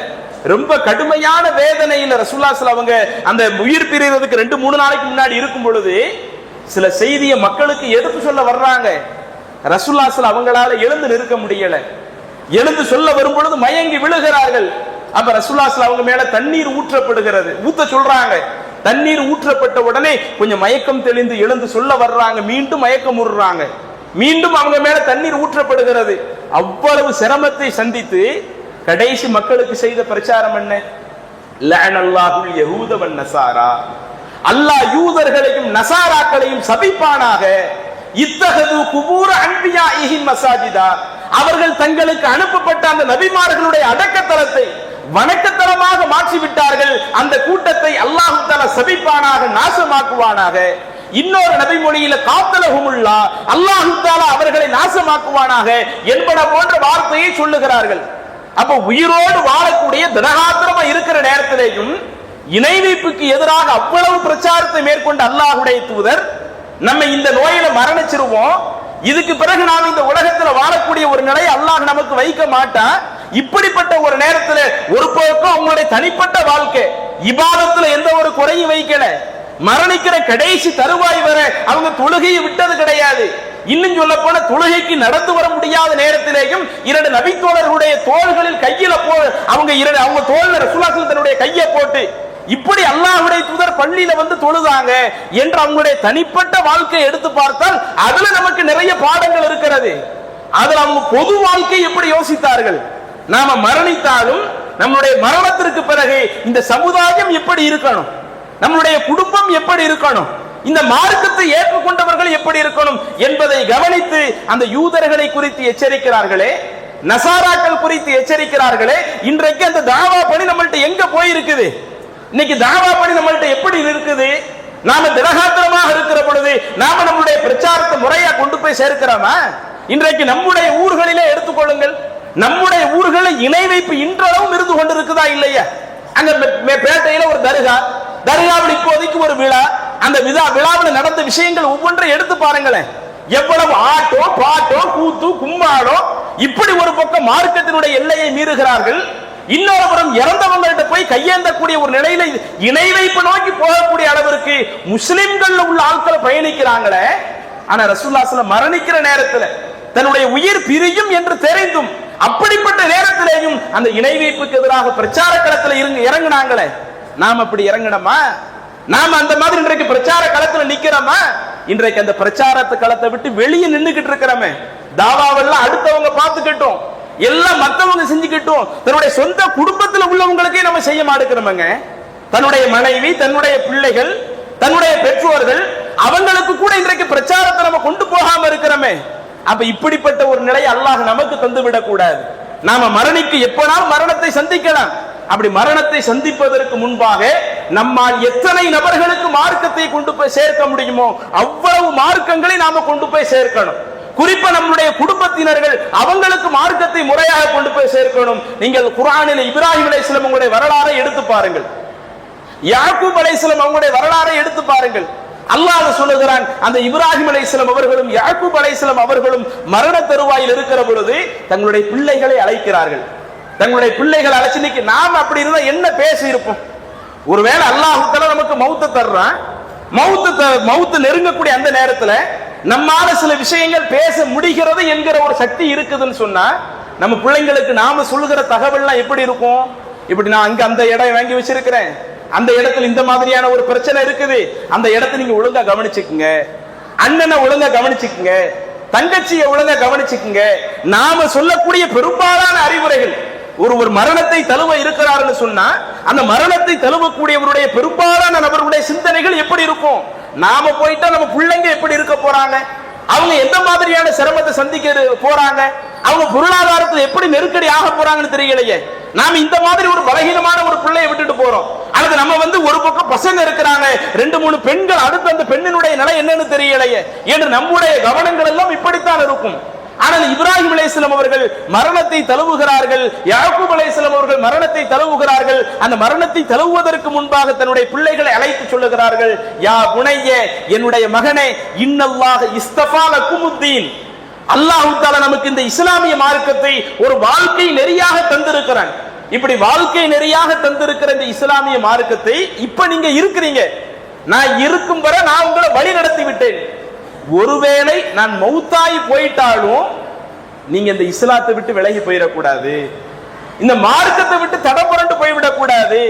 ரொம்ப கடுமையான வேதனையில ரசூலுல்லாஹி ஸல்லல்லாஹு அவங்க அந்த உயிர் பிரியறதுக்கு 2-3 நாளைக்கு முன்னாடி இருக்கும் பொழுது சில செய்தியை மக்களுக்கு எடுத்து சொல்ல வர்றாங்க. ரசூலுல்லாஹி ஸல்லல்லாஹு அவங்களால எழுந்து நிற்க முடியல. எழுந்து சொல்ல வரும் பொழுது மயங்கி விழுகிறார்கள். அப்ப ரசூலுல்லாஹி ஸல்லல்லாஹு அவங்க மேல தண்ணீர் ஊற்றப்படுகிறது. ஊத்த சொல்றாங்க. தண்ணீர் ஊற்றப்பட்ட உடனே கொஞ்சம் மயக்கம் தெளிந்து எழுந்து சொல்ல வர்றாங்க. மீண்டும் மயக்கம் உறுறாங்க. மீண்டும் அவங்க மேல தண்ணீர் ஊற்றப்படுகிறது. அவ்வளவு சிரமத்தை சந்தித்து கடைசி மக்களுக்கு செய்த பிரச்சாரம் என்ன? லஅனல்லாஹுல் யஹூத வன் நஸாரா, அல்லாஹ் யூதர்களையும் நசாராக்களையும் சபிப்பானாக. இத்தகது குபூர அன்பியாஇஹிம் மசாஜிதா, அவர்கள் தங்களுக்கு அனுப்பப்பட்ட அந்த நபிமார்களுடைய அடக்கத்தலத்தை வணக்கத்தலமாக மாற்றி விட்டார்கள். அந்த கூட்டத்தை அல்லாஹ் தஆலா சபிப்பானாக, நாசமாக்குவானாக. இன்னொரு நபி மொழியில காத்தலஹுமுல்லா, அல்லாஹ் தஆலா அவர்களை நாசமாக்குவானாக என்பன போன்ற வார்த்தையை சொல்லுகிறார்கள். அப்ப உயிரோடு வாழக்கூடிய தினகாத்திரமா இருக்கிற நேரத்திலேயும் இணை வைப்புக்கு எதிராக அவ்வளவு பிரச்சாரத்தை மேற்கொண்ட அல்லாஹ்வுடைய தூதர் நம்ம இந்த நோயில மரணிச்சிருவோம், இதுக்கு பிறகு நாம் இந்த உலகத்துல வாழக்கூடிய ஒரு நிலை அல்லாஹ் நமக்கு வைக்க மாட்டான். இப்படிப்பட்ட ஒரு நேரத்துல ஒரு பக்கம் அவங்களுடைய தனிப்பட்ட வாழ்க்கை இபாதத்துல எந்த ஒரு குறையும் வைக்கல, மரணிக்கிற கடைசி தருவாய் வரை அவங்க தொழுகையை விட்டது கிடையாது. இன்னும் சொல்ல போன தொழுகைக்கு நடந்து வர முடியாத நேரத்திலேயும் 2 நபித்தோழர்களுடைய தோள்களில் கையில அவங்க தோல்ல ரசூலுல்லாஹி தன்னுடைய கையை போட்டு இப்படி அல்லாஹ்வுடைய தூதர் பள்ளியில வந்து தொழுதாங்க என்று அவங்களுடைய தனிப்பட்ட வாழ்க்கையை எடுத்து பார்த்தால் அதுல நமக்கு நிறைய பாடங்கள் இருக்கிறது. அதுல அவங்க பொது வாழ்க்கை எப்படி யோசித்தார்கள், நாம மரணித்தாலும் நம்முடைய மரணத்திற்கு பிறகு இந்த சமுதாயம் எப்படி இருக்கணும், நம்முடைய குடும்பம் எப்படி இருக்கணும், இந்த மார்க்கத்தை ஏற்றுக்கொண்டவர்கள் எப்படி இருக்கணும் என்பதை கவனித்து அந்த யூதர்களை குறித்து எச்சரிக்கிறார்களே, நசாராக்கள் குறித்து எச்சரிக்கிறார்களே. இன்றைக்கு அந்த தாவா பணி நம்மள்ட்ட எங்க போயிருக்குது? இன்னைக்கு தாவா பணி நம்மள்ட்ட எப்படி இருக்குது? நாம தினகாத்திரமாக இருக்கிற பொழுது நாம நம்முடைய பிரச்சாரத்தை முறையா கொண்டு போய் சேர்க்கிறோமா? இன்றைக்கு நம்முடைய ஊர்களிலே எடுத்துக்கொள்ளுங்கள், நம்முடைய ஊர்களில் இணை வைப்பு இன்றளவும் இருந்து கொண்டிருக்குதா இல்லையா? அங்க பேட்டையில ஒரு தர்காவில் இப்போதைக்கு ஒரு விழா, அந்த விழாவில் நடந்த விஷயங்கள் ஒவ்வொன்றை எடுத்து பாருங்களேன். எவ்வளவு ஆட்டோ பாட்டோ கூத்து கும்மாடோ, இப்படி ஒரு பக்கம் மார்க்கத்தினுடைய எல்லையை மீறுகிறார்கள். இன்னொரு புறம் இறந்தவங்கள்ட்ட போய் கையேந்தக்கூடிய ஒரு நிலையில இணை வைப்பு நோக்கி போகக்கூடிய அளவிற்கு முஸ்லிம்கள் உள்ள ஆட்கள் பயணிக்கிறாங்களே. ஆனா ரசூலுல்லாஹி ஸல்லல்லாஹு அலைஹி மரணிக்கிற நேரத்தில் தன்னுடைய உயிர் பிரியும் என்று தெரிந்தும் அப்படிப்பட்ட நேரத்திலேயும் அந்த இணை வைப்புக்கு எதிராக பிரச்சார களத்தில் இறங்கினாங்களே. நாம் அப்படி இறங்கணுமா? நாம அந்த மாதிரி இன்றைக்கு பிரச்சார களத்துல நிக்கிறோமா? இன்றைக்கு அந்த பிரச்சாரத்து களத்தை விட்டு வெளியே நின்னுகிட்டு இருக்கிறோமே. தாவாவெல்லாம் அடுத்தவங்க பார்த்துக்கிட்டோம், எல்லாம் மத்தவங்க செஞ்சுக்கிட்டோம், தன்னுடைய சொந்த குடும்பத்தில் உள்ளவங்களுக்கே நம்ம செய்ய மாட்டேங்கிறோமங்க. தன்னுடைய மனைவி, தன்னுடைய பிள்ளைகள், தன்னுடைய பெற்றோர்கள், அவங்களுக்கு கூட இன்றைக்கு பிரச்சாரத்தை நம்ம கொண்டு போகாம இருக்கிறோமே. அப்ப இப்படிப்பட்ட ஒரு நிலை அல்லாஹ் நமக்கு தந்து விடக் கூடாது. நாம மரணிக்கு எப்பனாலும் மரணத்தை சந்திக்கலாம். அப்படி மரணத்தை சந்திப்பதற்கு முன்பாக நம்மால் எத்தனை நபர்களுக்கு மார்க்கத்தை கொண்டு போய் சேர்க்க முடியுமோ அவ்வளவு மார்க்கங்களை நாம கொண்டு போய் சேர்க்கணும். குறிப்பா நம்முடைய குடும்பத்தினர்கள், அவங்களுக்கு மார்க்கத்தை முறையாக கொண்டு போய் சேர்க்கணும். நீங்கள் குர்ஆனில் இப்ராஹிம் அலைஹிஸ்ஸலாம் அவங்களுடைய வரலாறை எடுத்து பாருங்கள், யாக்கூப் அலைஹிஸ்ஸலாம் அவங்களுடைய வரலாறை எடுத்து பாருங்கள். அல்லாஹ் சொல்லுகிறான், அந்த இப்ராஹிம் அலைஹிஸ்ஸலாம் அவர்களும் யாக்கூப் அலைஹிஸ்ஸலாம் அவர்களும் மரண தருவாயில் இருக்கிற பொழுது தங்களுடைய பிள்ளைகளை அழைக்கிறார்கள். தங்களுடைய பிள்ளைகளை அழைச்சு, இன்னைக்கு நாம அப்படி இருந்தா என்ன பேசி இருப்போம்? ஒருவேளை அல்லாஹ் தஆலா நமக்கு மௌத்தை தர்றான், மௌத்து நெருங்கக்கூடிய அந்த நேரத்துல நம்மால சில விஷயங்கள் பேச முடிகிறது என்கிற ஒரு சக்தி இருக்குதுன்னு சொன்னா நம்ம பிள்ளைங்களுக்கு நாம சொல்லுகிற தகவல்லாம் எப்படி இருக்கும்? இப்படி நான் அங்க அந்த இடம் வாங்கி வச்சிருக்கிறேன், அந்த இடத்துல இந்த மாதிரியான ஒரு பிரச்சனை இருக்குது, அந்த இடத்தை நீங்க ஒழுங்கா கவனிச்சுக்குங்க, அண்ணனை ஒழுங்கா கவனிச்சுக்குங்க, தங்கச்சியை ஒழுங்கா கவனிச்சுக்குங்க. நாம சொல்லக்கூடிய பெரும்பாலான அறிவுரைகள், ஒரு மரணத்தை தழுவ இருக்கிறாருன்னு சொன்னா அந்த மரணத்தை தழுவக்கூடியவருடைய பெரும்பாலான நபர்களுடைய சிந்தனைகள் எப்படி இருக்கும்? நாம போயிட்டா நம்ம பிள்ளைங்க எப்படி இருக்க போறாங்க, அவங்க எந்த மாதிரியான சிரமத்தை சந்திக்க போறாங்க, அவங்க பொருளாதாரத்தில் எப்படி நெருக்கடி ஆக போறாங்கன்னு தெரியலையே. நாம இந்த மாதிரி ஒரு பலகீனமான ஒரு பிள்ளையை விட்டுட்டு போறோம். அல்லது நம்ம ஒரு பக்கம் பசங்க இருக்கிறாங்க, 2-3 பெண்கள், அடுத்து அந்த பெண்ணினுடைய நிலை என்னன்னு தெரியலையே என்று நம்முடைய கவனங்கள் எல்லாம் இப்படித்தான் இருக்கும். ஆனால் இப்ராஹிம் அலைஹிஸ்ஸலாம் அவர்கள் மரணத்தை தழுவுகிறார்கள், யாக்கூப் அலைஹிஸ்ஸலாம் அவர்கள் மரணத்தை தழுவுகிறார்கள். அந்த மரணத்தை தழுவுவதற்கு முன்பாக தன்னுடைய பிள்ளைகளை அழைத்து சொல்லுகிறார்கள், யா புனைய, என்னுடைய மகனே, இன்னல்லாஹ இஸ்தஃபா லக்குமுத்தீன், அல்லாஹ் தஆலா நமக்கு இந்த இஸ்லாமிய மார்க்கத்தை ஒரு வாழ்க்கை நெறியாக தந்திருக்கிறான். இப்படி வாழ்க்கை நெறியாக தந்திருக்கிற இந்த இஸ்லாமிய மார்க்கத்தை இப்ப நீங்க இருக்கிறீங்க, நான் இருக்கும் வரை நான் உங்களை வழி நடத்தி விட்டேன். ஒருவேளை நான் மௌத்தாய் போயிட்டாலும் நீங்க இந்த இஸ்லாத்தை விட்டு விலகி போயிடக்கூடாது, இந்த மார்க்கத்தை விட்டு தடப்புரண்டு போய்விடக் கூடாது.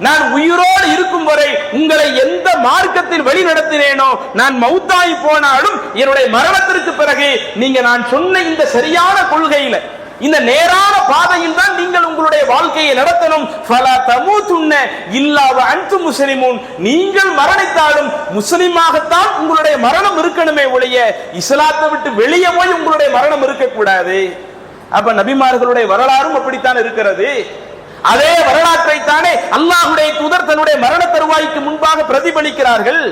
நான் உயிரோடு இருக்கும் வரை உங்களை எந்த மார்க்கத்தில் வழி நடத்தினேனோ, நான் மௌத்தாய் போனாலும் என்னுடைய மரணத்திற்கு பிறகு நீங்க நான் சொன்ன இந்த சரியான கொள்கையில, இந்த நேரான பாதையில் தான் நீங்கள் உங்களுடைய வாழ்க்கையை நடத்தணும். ஃபலா தமூதுன்ன இல்லா வ அன்தும் முஸ்லிமூன், நீங்கள் மரணித்தாலும் முஸ்லிமாகத்தான் உங்களுடைய மரணம் இருக்கணுமே ஒழிய இஸ்லாத்தை விட்டு வெளியே போய் உங்களுடைய மரணம் இருக்கக்கூடாது. அப்ப நபிமார்களுடைய வரலாறும் அப்படித்தான் இருக்கிறது. அதே வரலாற்றை தானே அல்லாஹ்வுடைய தூதர் தன்னுடைய மரண தருவாய்க்கு முன்பாக பிரதிபலிக்கிறார்கள்.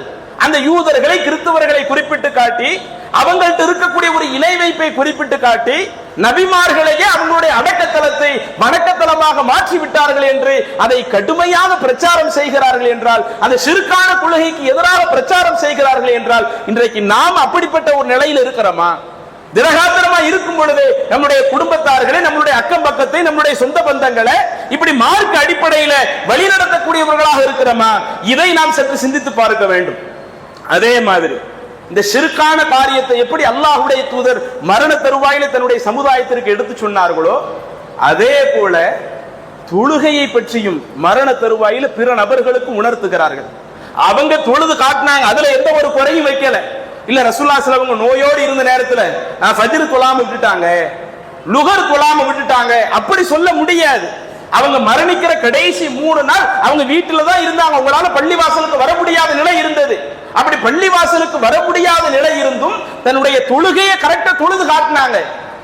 அந்த யூதர்களை, கிறிஸ்தவர்களை குறிப்பிட்டு காட்டி, அவங்கள்ட்ட இருக்கக்கூடிய ஒரு இணை வைப்பை குறிப்பிட்டு காட்டி, நபிமார்களையே அவங்களுடைய அடக்கத்தலத்தை வணக்கத்தலமாக மாற்றி விட்டார்கள் என்று அதை கடுமையாக பிரச்சாரம் செய்கிறார்கள் என்றால், அந்த ஷிர்கான கொள்கைக்கு எதிராக பிரச்சாரம் செய்கிறார்கள் என்றால், இன்றைக்கு நாம் அப்படிப்பட்ட ஒரு நிலையில் இருக்கிறோமா? திரகாத்திரமா இருக்கும் பொழுது நம்முடைய குடும்பத்தார்களை, நம்முடைய அக்கம் பக்கத்தை, நம்முடைய சொந்த பந்தங்களை இப்படி மார்க்க அடிப்படையில வழிநடத்தக்கூடியவர்களாக இருக்கிறோமா? இதை நாம் சற்று சிந்தித்து பார்க்க வேண்டும். அதே மாதிரி இந்த ஷிர்கான காரியத்தை எப்படி அல்லாஹ்வுடைய தூதர் மரண தருவாயில தன்னுடைய சமுதாயத்திற்கு எடுத்து சொன்னார்களோ, அதே போல தொழுகையை பற்றியும் மரண தருவாயில பிற நபர்களுக்கு உணர்த்துகிறார்கள். அவங்க தொழுது காட்டினாங்க, அதுல எந்த ஒரு குறையும் வைக்கல. இல்ல ரசூலுல்லாஹி ஸல்லல்லாஹு அலைஹி வஸல்லம் நோயோடு இருந்த நேரத்துல ஃபஜ்ர் தொழாம விட்டுட்டாங்க, லுகர் தொழாம விட்டுட்டாங்க, அப்படி சொல்ல முடியாது. அவங்க மரணிக்கிற கடைசி 3 நாள் அவங்க வீட்டுல தான் இருந்தாங்க. அவங்களால பள்ளிவாசலுக்கு வர முடியாத நிலை இருந்தது. அப்படி பள்ளிவாசலுக்கு வர முடியாத நிலை இருந்தும் தன்னுடைய தொழுகையை கரெக்டா தொழுது காட்டினாங்க.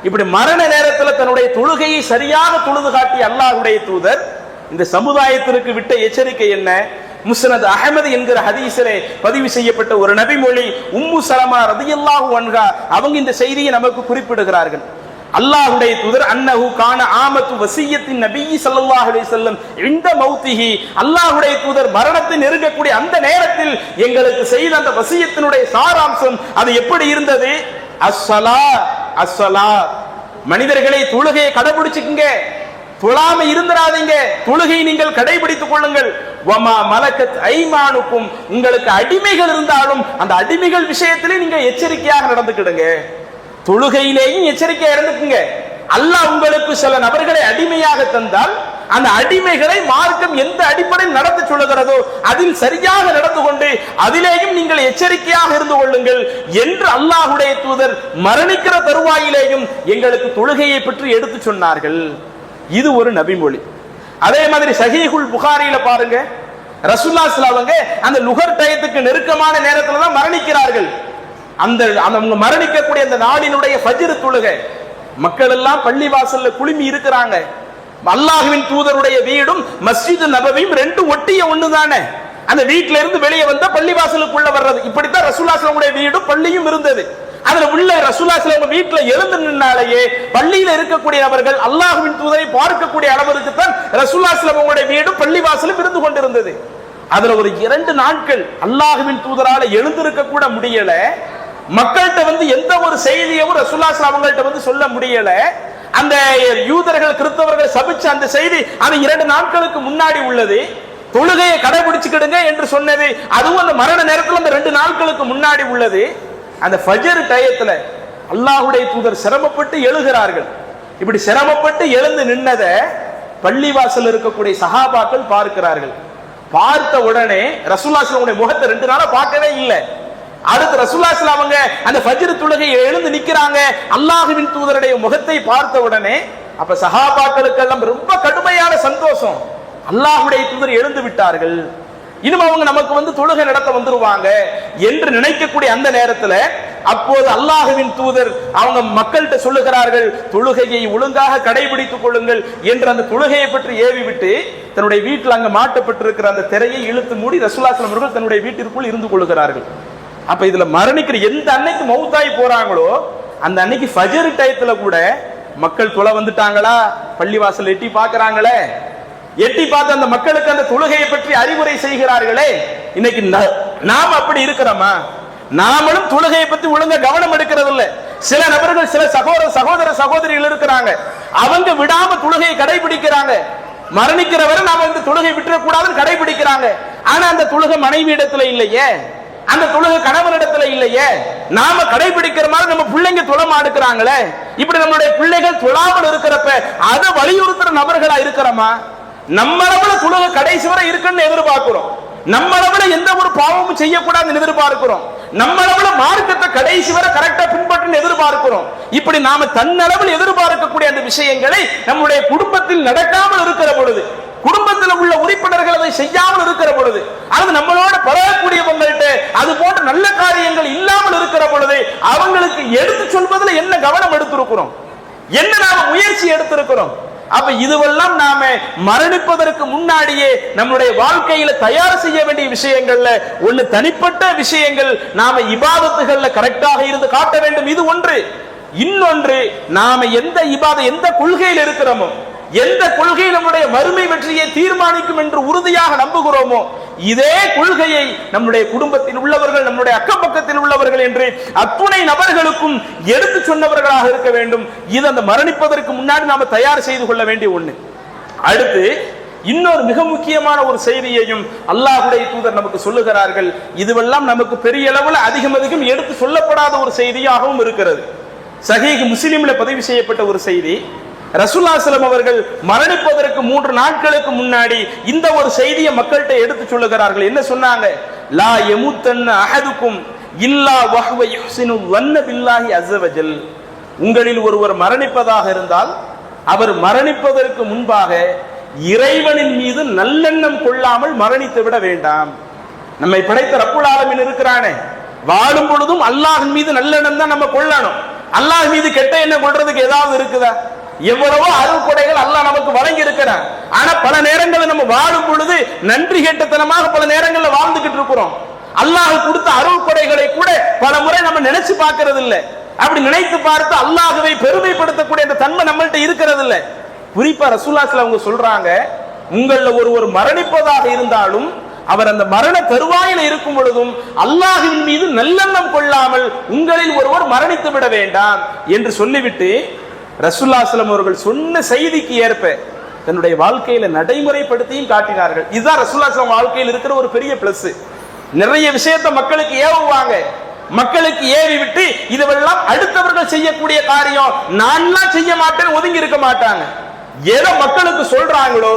இப்படி மரண நேரத்தில் தன்னுடைய தொழுகையை சரியாக தொழுது காட்டிய அல்லாஹ்வுடைய தூதர் இந்த சமுதாயத்திற்கு விட்ட எச்சரிக்கை என்ன? முஸ்னத் அஹ்மத் என்கிற ஹதீஸிலே பதிவு செய்யப்பட்ட ஒரு நபிமொழி, உம்மு சலமா ரலியல்லாஹு அன்ஹா அவங்க இந்த செய்தியை நமக்கு குறிப்பிடுகிறார்கள். அல்லாஹ்வுடைய தூதர் அன்னஹு கான ஆமத்து வசியத்தின் நபி ஸல்லல்லாஹு அலைஹி வஸல்லம் இந்த மௌத்திஹி, அல்லாஹ்வுடைய தூதர் மரணத்தை நெருங்கக்கூடிய அந்த நேரத்தில் எங்களுக்கு செய்த அந்த வசியத்தினுடைய சாராம்சம் அது எப்படி இருந்தது? அஸ்ஸலா அஸ்ஸலா, மனிதர்களை தொழுகையை கடைபிடிச்சுக்குங்க, தொழாம இருந்துராதீங்க, தொழுகையை நீங்கள் கடைபிடித்துக் கொள்ளுங்கள். வமா மலக்கத் ஐமானுக்கும், உங்களுக்கு அடிமைகள் இருந்தாலும் அந்த அடிமைகள் விஷயத்திலே நீங்க எச்சரிக்கையாக நடந்துக்கிடுங்க. தொழுகையிலேயும் எச்சரிக்கையா இருந்துக்குங்க. அல்லாஹ் உங்களுக்கு சில நபர்களை அடிமையாக தந்தால் அந்த அடிமைகளை மார்க்கம் எந்த அடிப்படையில் நடத்த சொல்லுகிறதோ அதில் சரியாக நடந்து கொண்டு அதிலேயும் நீங்கள் எச்சரிக்கையாக இருந்து கொள்ளுங்கள் என்று அல்லாஹ்வுடைய தூதர் மரணிக்கிற தருவாயிலேயும் எங்களுக்கு தொழுகையை பற்றி எடுத்து சொன்னார்கள். இது ஒரு நபிமொழி. அதே மாதிரி சஹீஹுல் புகாரியில பாருங்க, ரசூலுல்லாஹி ஸல்லல்லாஹு அலைஹி வஸல்லம் அந்த லுகர் டயத்துக்கு நெருக்கமான நேரத்தில் தான் மரணிக்கிறார்கள். அந்த மரணிக்கக்கூடிய அந்த நாளினுடைய ஃபஜ்ர் தொழுகை, மக்கள் எல்லாம் பள்ளி வாசல்ல குழுமி இருக்கிறாங்க. அல்லாஹ்வின் தூதருடைய வீடும் மஸ்ஜித் நபவியும் ரெண்டும் ஒட்டிய ஒண்ணுதானே. அந்த வீட்டில இருந்து வெளியே வந்த பள்ளி வாசலுக்குள்ள வர்றது, இப்படித்தான் ரசூலுல்லாஹி ஸல்லல்லாஹு அலைஹி வஸல்லம் வீடும் பள்ளியும் இருந்தது. அதுல உள்ள ரசூலுல்லாஹி ஸல்லல்லாஹு அலைஹி வஸல்லம் வீட்டுல எழுந்து நின்னாலேயே பள்ளியில இருக்கக்கூடிய நபர்கள் அல்லாஹ்வின் தூதரை பார்க்கக்கூடிய அளவிற்கு தான் ரசூலுல்லாஹி ஸல்லல்லாஹு அலைஹி வஸல்லம் வீடும் பள்ளி வாசலும் இருந்து கொண்டிருந்தது. அதுல ஒரு 2 நாட்கள் அல்லாஹ்வின் தூதரால எழுந்திருக்க கூட முடியல. மக்கள்கிட்ட எந்த ஒரு செய்தியவும் ரசூலுல்லாஹி ஸல்லல்லாஹு அலைஹி வஸல்லம் சொல்ல முடியல. அந்த யூதர்கள் கிறிஸ்தவர்கள் சபிச்ச அந்த செய்தி அது 2 நாட்களுக்கு முன்னாடி உள்ளது. தொழுகையை கடைபிடிச்சுக்கிடுங்க என்று சொன்னது அதுவும் அந்த மரண நேரத்தில் அந்த 2 நாட்களுக்கு முன்னாடி உள்ளது. அந்த ஃபஜ்ர் டயத்துல அல்லாஹ்வுடைய தூதர் சிரமப்பட்டு எழுகிறார்கள். இப்படி சிரமப்பட்டு எழுந்து நின்னத பள்ளிவாசல் இருக்கக்கூடிய சஹாபாக்கள் பார்க்கிறார்கள். பார்த்த உடனே ரசூலுல்லாஹி ஸல்லல்லாஹு அலைஹி வஸல்லம் முகத்தை 2 நாளா பார்க்கவே இல்லை. அடுத்து ரசூலுல்லாஹி ஸல்லல்லாஹு அலைஹி வஸல்லம் அவங்க அந்த ஃபஜ்ர் தொழுகையை எழுந்து நிக்கிறாங்க. அல்லாஹ்வின் தூதருடைய முகத்தை பார்த்த உடனே அப்ப சஹாபாக்களுக்கெல்லாம் ரொம்ப கடுமையான சந்தோஷம். அல்லாஹ்வுடைய தூதர் எழுந்து விட்டார்கள், இனிமே அவங்க நமக்கு தொழுகை நடத்த வந்துருவாங்க என்று நினைக்கக்கூடிய அந்த நேரத்தில் அப்போது அல்லாஹ்வின் தூதர் அவங்க மக்கள்கிட்ட சொல்லுகிறார்கள், தொழுகையை ஒழுங்காக கடைபிடித்துக் கொள்ளுங்கள் என்று அந்த தொழுகையை பற்றி ஏவி விட்டு தன்னுடைய வீட்டில் அங்க மாட்டப்பட்டிருக்கிற அந்த திரையை இழுத்து மூடி ரசூலுல்லாஹி ஸல்லல்லாஹு அலைஹி வஸல்லம் தன்னுடைய வீட்டிற்குள் இருந்து கொள்கிறார்கள். அப்ப இதுல மரணிக்கிற எந்த அன்னைக்கு மௌத்தாய் போறாங்களோ அந்த அன்னைக்கு ஃபஜர் டயத்துல கூட மக்கள் தொலை வந்துட்டாங்களா, பள்ளிவாசல் எட்டி பார்க்கறாங்களே, எட்டி பார்த்து அந்த மக்களுக்கு அந்த தொழுகையை பற்றி அறிவுரை செய்கிறார்களே. இன்னைக்கு நாம் அப்படி இருக்கிறோமா? நாமளும் தொழுகையை பத்தி ஒழுங்கா கவனம் எடுக்கிறது இல்ல. சில நபர்கள், சில சகோதர சகோதரிகள் இருக்கிறாங்க, அவங்க விடாம தொழுகையை கடைபிடிக்கிறாங்க. மரணிக்கிறவரை நாம இந்த தொழுகை விட்டுறக்கூடாதுன்னு கடைபிடிக்கிறாங்க. ஆனா அந்த தொழுகை மனைவி இடத்துல இல்லையே, அந்த தொழுகை கணவனிடத்துல இல்லையே. நாம கடைபிடிக்கிற மாதிரி நம்ம பிள்ளைங்க தொழமா எடுக்கிறாங்களே. இப்படி நம்மளுடைய பிள்ளைகள் தொழாமல் இருக்கிறப்ப அதை வலியுறுத்துற நபர்களா இருக்கிறோமா? நம்மளவுல தொழுகை கடைசி வரை இருக்குன்னு எதிர்பார்க்கிறோம். நம்மளவுல எந்த ஒரு பாவமும் செய்யக்கூடாதுன்னு எதிர்பார்க்கிறோம். நம்மளவுல மார்க்கத்தை கடைசி வரை கரெக்டா பின்பற்ற எதிர்பார்க்கிறோம். இப்படி நாம தன்னளவில் எதிர்பார்க்கக்கூடிய அந்த விஷயங்களை நம்முடைய குடும்பத்தில் நடக்காமல் இருக்கிற பொழுது, குடும்பத்தில் உள்ள உறுப்பினர்கள் அதை செய்யாமல் இருக்கிற பொழுது, அல்லது நம்மளோட பழகக்கூடியவங்கள்ட்ட அது போன்ற நல்ல காரியங்கள் இல்லாமல் இருக்கிற பொழுது அவங்களுக்கு எடுத்து சொல்வதில் என்ன கவனம் எடுத்திருக்கிறோம், என்ன நாம முயற்சி எடுத்திருக்கிறோம்? அப்ப இதுவெல்லாம் நாம மரணிப்பதற்கு முன்னாடியே நம்முடைய வாழ்க்கையில தயார் செய்ய வேண்டிய விஷயங்கள்ல ஒண்ணு தனிப்பட்ட விஷயங்கள் நாம இபாதத்துகள்ல கரெக்டாக இருந்து காட்ட வேண்டும். இது ஒன்று. இன்னொன்று, நாம எந்த எந்த கொள்கையில் இருக்கிறோமோ, எந்த கொள்கை நம்முடைய மறுமை வெற்றியை தீர்மானிக்கும் என்று உறுதியாக நம்புகிறோமோ, இதே கொள்கையை நம்முடைய குடும்பத்தில் உள்ளவர்கள், நம்முடைய அக்கம் பக்கத்தில் உள்ளவர்கள் என்று அத்துணை நபர்களுக்கும் எடுத்து சொன்னவர்களாக இருக்க வேண்டும். இது அந்த மரணிப்பதற்கு முன்னாடி நாம தயார் செய்து கொள்ள வேண்டிய ஒண்ணு. அடுத்து இன்னொரு மிக முக்கியமான ஒரு செய்தியையும் அல்லாஹ்வுடைய தூதர் நமக்கு சொல்லுகிறார்கள். இதுவெல்லாம் நமக்கு பெரிய அளவில் அதிகம் எடுத்து சொல்லப்படாத ஒரு செய்தியாகவும் இருக்கிறது. சஹீஹ் முஸ்லிம்ல பதிவு செய்யப்பட்ட ஒரு செய்தி. ரசூலுல்லாஹி ஸல்லல்லாஹு அலைஹி வஸல்லம் அவர்கள் மரணிப்பதற்கு 3 நாட்களுக்கு முன்னாடி இந்த ஒரு செய்தியை மக்கள்கிட்ட எடுத்து சொல்லுகிறார்கள். என்ன சொன்னாங்க? லா யமுத்தன்ன அஹதுக்கும் இல்லா வஹ்வ யுஹ்சினு வன்ன பில்லாஹி அஸ்ஸ வஜல். உங்களில் ஒருவர் மரணிப்பதாக இருந்தால் அவர் மரணிப்பதற்கு முன்பாக இறைவனின் மீது நல்லெண்ணம் கொள்ளாமல் மரணித்து விட வேண்டாம். நம்மை படைத்த ரப்புல் ஆலமீன் இருக்கிறானே, வாழும் பொழுதும் அல்லாஹ்வின் மீது நல்லெண்ணம் தான் நம்ம கொள்ளணும். அல்லாஹ் மீது கெட்ட எண்ணம் கொள்றதுக்கு ஏதாவது இருக்குதா? எவ்வளவோ அருள் கொடைகள் அல்லாஹ் நமக்கு வழங்கி இருக்கிறான். ஆனா பல நேரங்களில் நம்ம வாழும் பொழுது நன்றி கெட்டத்தனமாக பல நேரங்களில் வாழ்ந்துகிட்டு இருக்கிறோம். அல்லாஹ் கொடுத்த அருள் கொடைகளை கூட பல முறை நம்ம நினைச்சு பார்க்கறது இல்லை. அப்படி நினைத்து பார்த்து அல்லாஹ்வை பெருமைப்படுத்தக்கூடிய அந்த தன்மை நம்மள்ட்ட இருக்கிறது இல்லை. குறிப்பா ரசூலுல்லாஹி ஸல்லல்லாஹு அலைஹி வஸல்லம் சொல்றாங்க, உங்கள ஒருவர் மரணிப்பதாக இருந்தாலும் அவர் அந்த மரண தருவாயில இருக்கும் பொழுதும் அல்லாஹ்வின் மீது நல்லெண்ணம் கொள்ளாமல் உங்களில் ஒருவர் மரணித்து விட வேண்டாம் என்று சொல்லிவிட்டு ரசூலுல்லாஹி ஸல்லல்லாஹு அலைஹி வஸல்லம் அவர்கள் சொன்ன செய்திக்கு ஏற்ப தன்னுடைய வாழ்க்கையில நடைமுறைப்படுத்தியும் காட்டினார்கள். இதுதான் ரசூலுல்லாஹி ஸல்லல்லாஹு அலைஹி வஸல்லம் வாழ்க்கையில் இருக்கிற ஒரு பெரிய பிளஸ். நிறைய விஷயத்தை மக்களுக்கு ஏவுவாங்க, மக்களுக்கு ஏவி விட்டு இதுவெல்லாம் அடுத்தவர்கள் செய்யக்கூடிய காரியம், நான்லாம் செய்ய மாட்டேன்னு ஒதுங்கி இருக்க மாட்டாங்க. எதை மக்களுக்கு சொல்றாங்களோ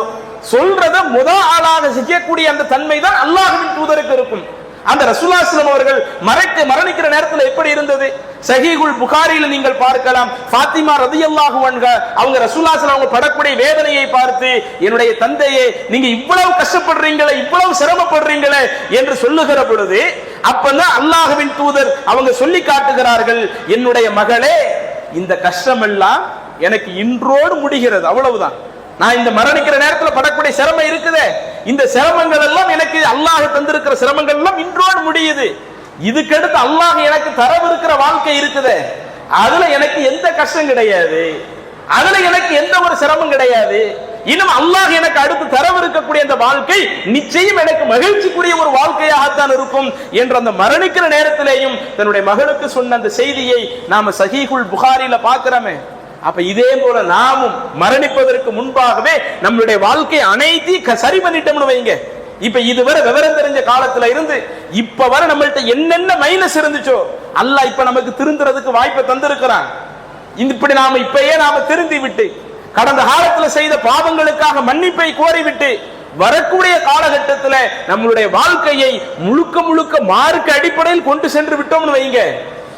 சொல்றத முதல் ஆளாக செய்யக்கூடிய அந்த தன்மை தான் அல்லாஹ்வின் தூதருக்கு இருக்கும். அந்த ரசூலுல்லாஹி ஸல்லல்லாஹு அலைஹி வஸல்லம் அவர்கள் மரணிக்கிற நேரத்தில் எப்படி இருந்தது? சஹீஹுல் புகாரியில் நீங்கள் பார்க்கலாம். ஃபாத்திமா ரலியல்லாஹு அன்ஹா அவங்க ரசூலுல்லாஹி ஸல்லல்லாஹு அலைஹி வஸல்லம் படக்கூடிய வேதனையை பார்த்து, என்னுடைய தந்தையே நீங்க இவ்வளவு கஷ்டப்படுறீங்களே, இவ்வளவு சிரமப்படுறீங்களே என்று சொல்லுகிற பொழுது அப்பதான் அல்லாஹ்வின் தூதர் அவங்க சொல்லி காட்டுகிறார்கள், என்னுடைய மகளே இந்த கஷ்டம் எல்லாம் எனக்கு இன்றோடு முடிகிறது, அவ்வளவுதான். நான் இந்த மரணிக்கிற நேரத்தில் படக்கூடிய சிரமம் இருக்குதே, இந்த சிரமங்கள் எல்லாம் எனக்கு அல்லாஹ் தந்திருக்கிற சிரமங்கள் எல்லாம் இன்றோடு முடியுது. இதுக்கடுத்து அல்லாஹ் எனக்கு தரவிருக்கிற வாழ்க்கை இருக்குதே, அதுல எனக்கு எந்த கஷ்டம் கிடையாது, அதுல எனக்கு எந்த ஒரு சிரமம் கிடையாது. இன்னும் அல்லாஹ் எனக்கு அடுத்து தரவிருக்கக்கூடிய அந்த வாழ்க்கை நிச்சயம் எனக்கு மகிழ்ச்சிக்குரிய ஒரு வாழ்க்கையாகத்தான் இருக்கும் என்று அந்த மரணிக்கிற நேரத்திலேயும் தன்னுடைய மகளுக்கு சொன்ன அந்த செய்தியை நாம சஹீஹுல் புகாரில பார்க்கிறோமே. அப்ப இதே போல நாமும் மரணிப்பதற்கு முன்பாகவே நம்மளுடைய வாழ்க்கை அனைத்தையும் சரி பண்ணிட்டோம்னு வைங்க. இப்ப இதுவரை விவரம் தெரிஞ்ச காலத்துல இருந்து இப்ப வர நம்மள்ட்ட என்னென்ன மைனஸ் இருந்துச்சோ அல்லாஹ் இப்ப நமக்கு திருந்துறதுக்கு வாய்ப்பை தந்திருக்கிறான். இப்படி நாம இப்பயே நாம திருந்தி விட்டு கடந்த காலத்துல செய்த பாவங்களுக்காக மன்னிப்பை கோரிவிட்டு வரக்கூடிய காலகட்டத்தில் நம்மளுடைய வாழ்க்கையை முழுக்க முழுக்க மார்க்க அடிப்படையில் கொண்டு சென்று விட்டோம்னு வைங்க,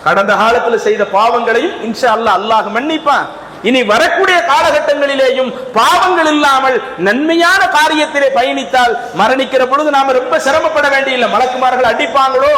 கடந்த காலத்தில் செய்த பாவங்களையும் இன்ஷா அல்லாஹ் அல்லாஹ் மன்னிப்பான். இனி வரக்கூடிய காலகட்டங்களிலேயும் பாவங்கள் இல்லாமல் நன்மையான காரியத்திலே பயணித்தால் மரணிக்கிற பொழுது நாம ரொம்ப சிரமப்பட வேண்டியில்லை. மலக்குமார்கள் அடிப்பாங்களோ,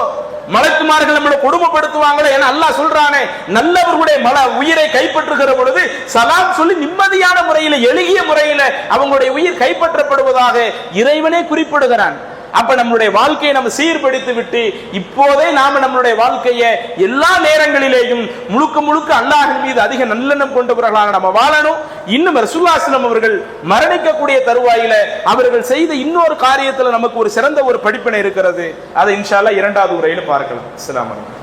மலக்கு மலக்குமார்கள் நம்மளை கொடுமைப்படுத்துவாங்களே என அல்லாஹ் சொல்றானே, நல்லவர்களுடைய உயிரை கைப்பற்றுகிற பொழுது சலாம் சொல்லி நிம்மதியான முறையில் எளிய முறையில் அவங்களுடைய உயிர் கைப்பற்றப்படுவதாக இறைவனே குறிப்பிடுகிறான். அப்ப நம்மளுடைய வாழ்க்கையை நம்ம சீர்படுத்தி விட்டு இப்போதே நாம நம்மளுடைய வாழ்க்கையை எல்லா நேரங்களிலேயும் முழுக்க முழுக்க அல்லாஹ்வின் மீது அதிக நல்லெண்ணம் கொண்டவர்களாக நம்ம வாழணும். இன்னும் ரசூலுல்லாஹி ஸல்லல்லாஹு அலைஹி அவர்கள் மரணிக்கக்கூடிய தருவாயில அவர்கள் செய்த இன்னொரு காரியத்துல நமக்கு ஒரு சிறந்த ஒரு படிப்பினை இருக்கிறது. அதை இன்ஷா அல்லாஹ் இரண்டாவது உரையில பார்க்கலாம். அஸ்ஸலாமு அலைக்கும்.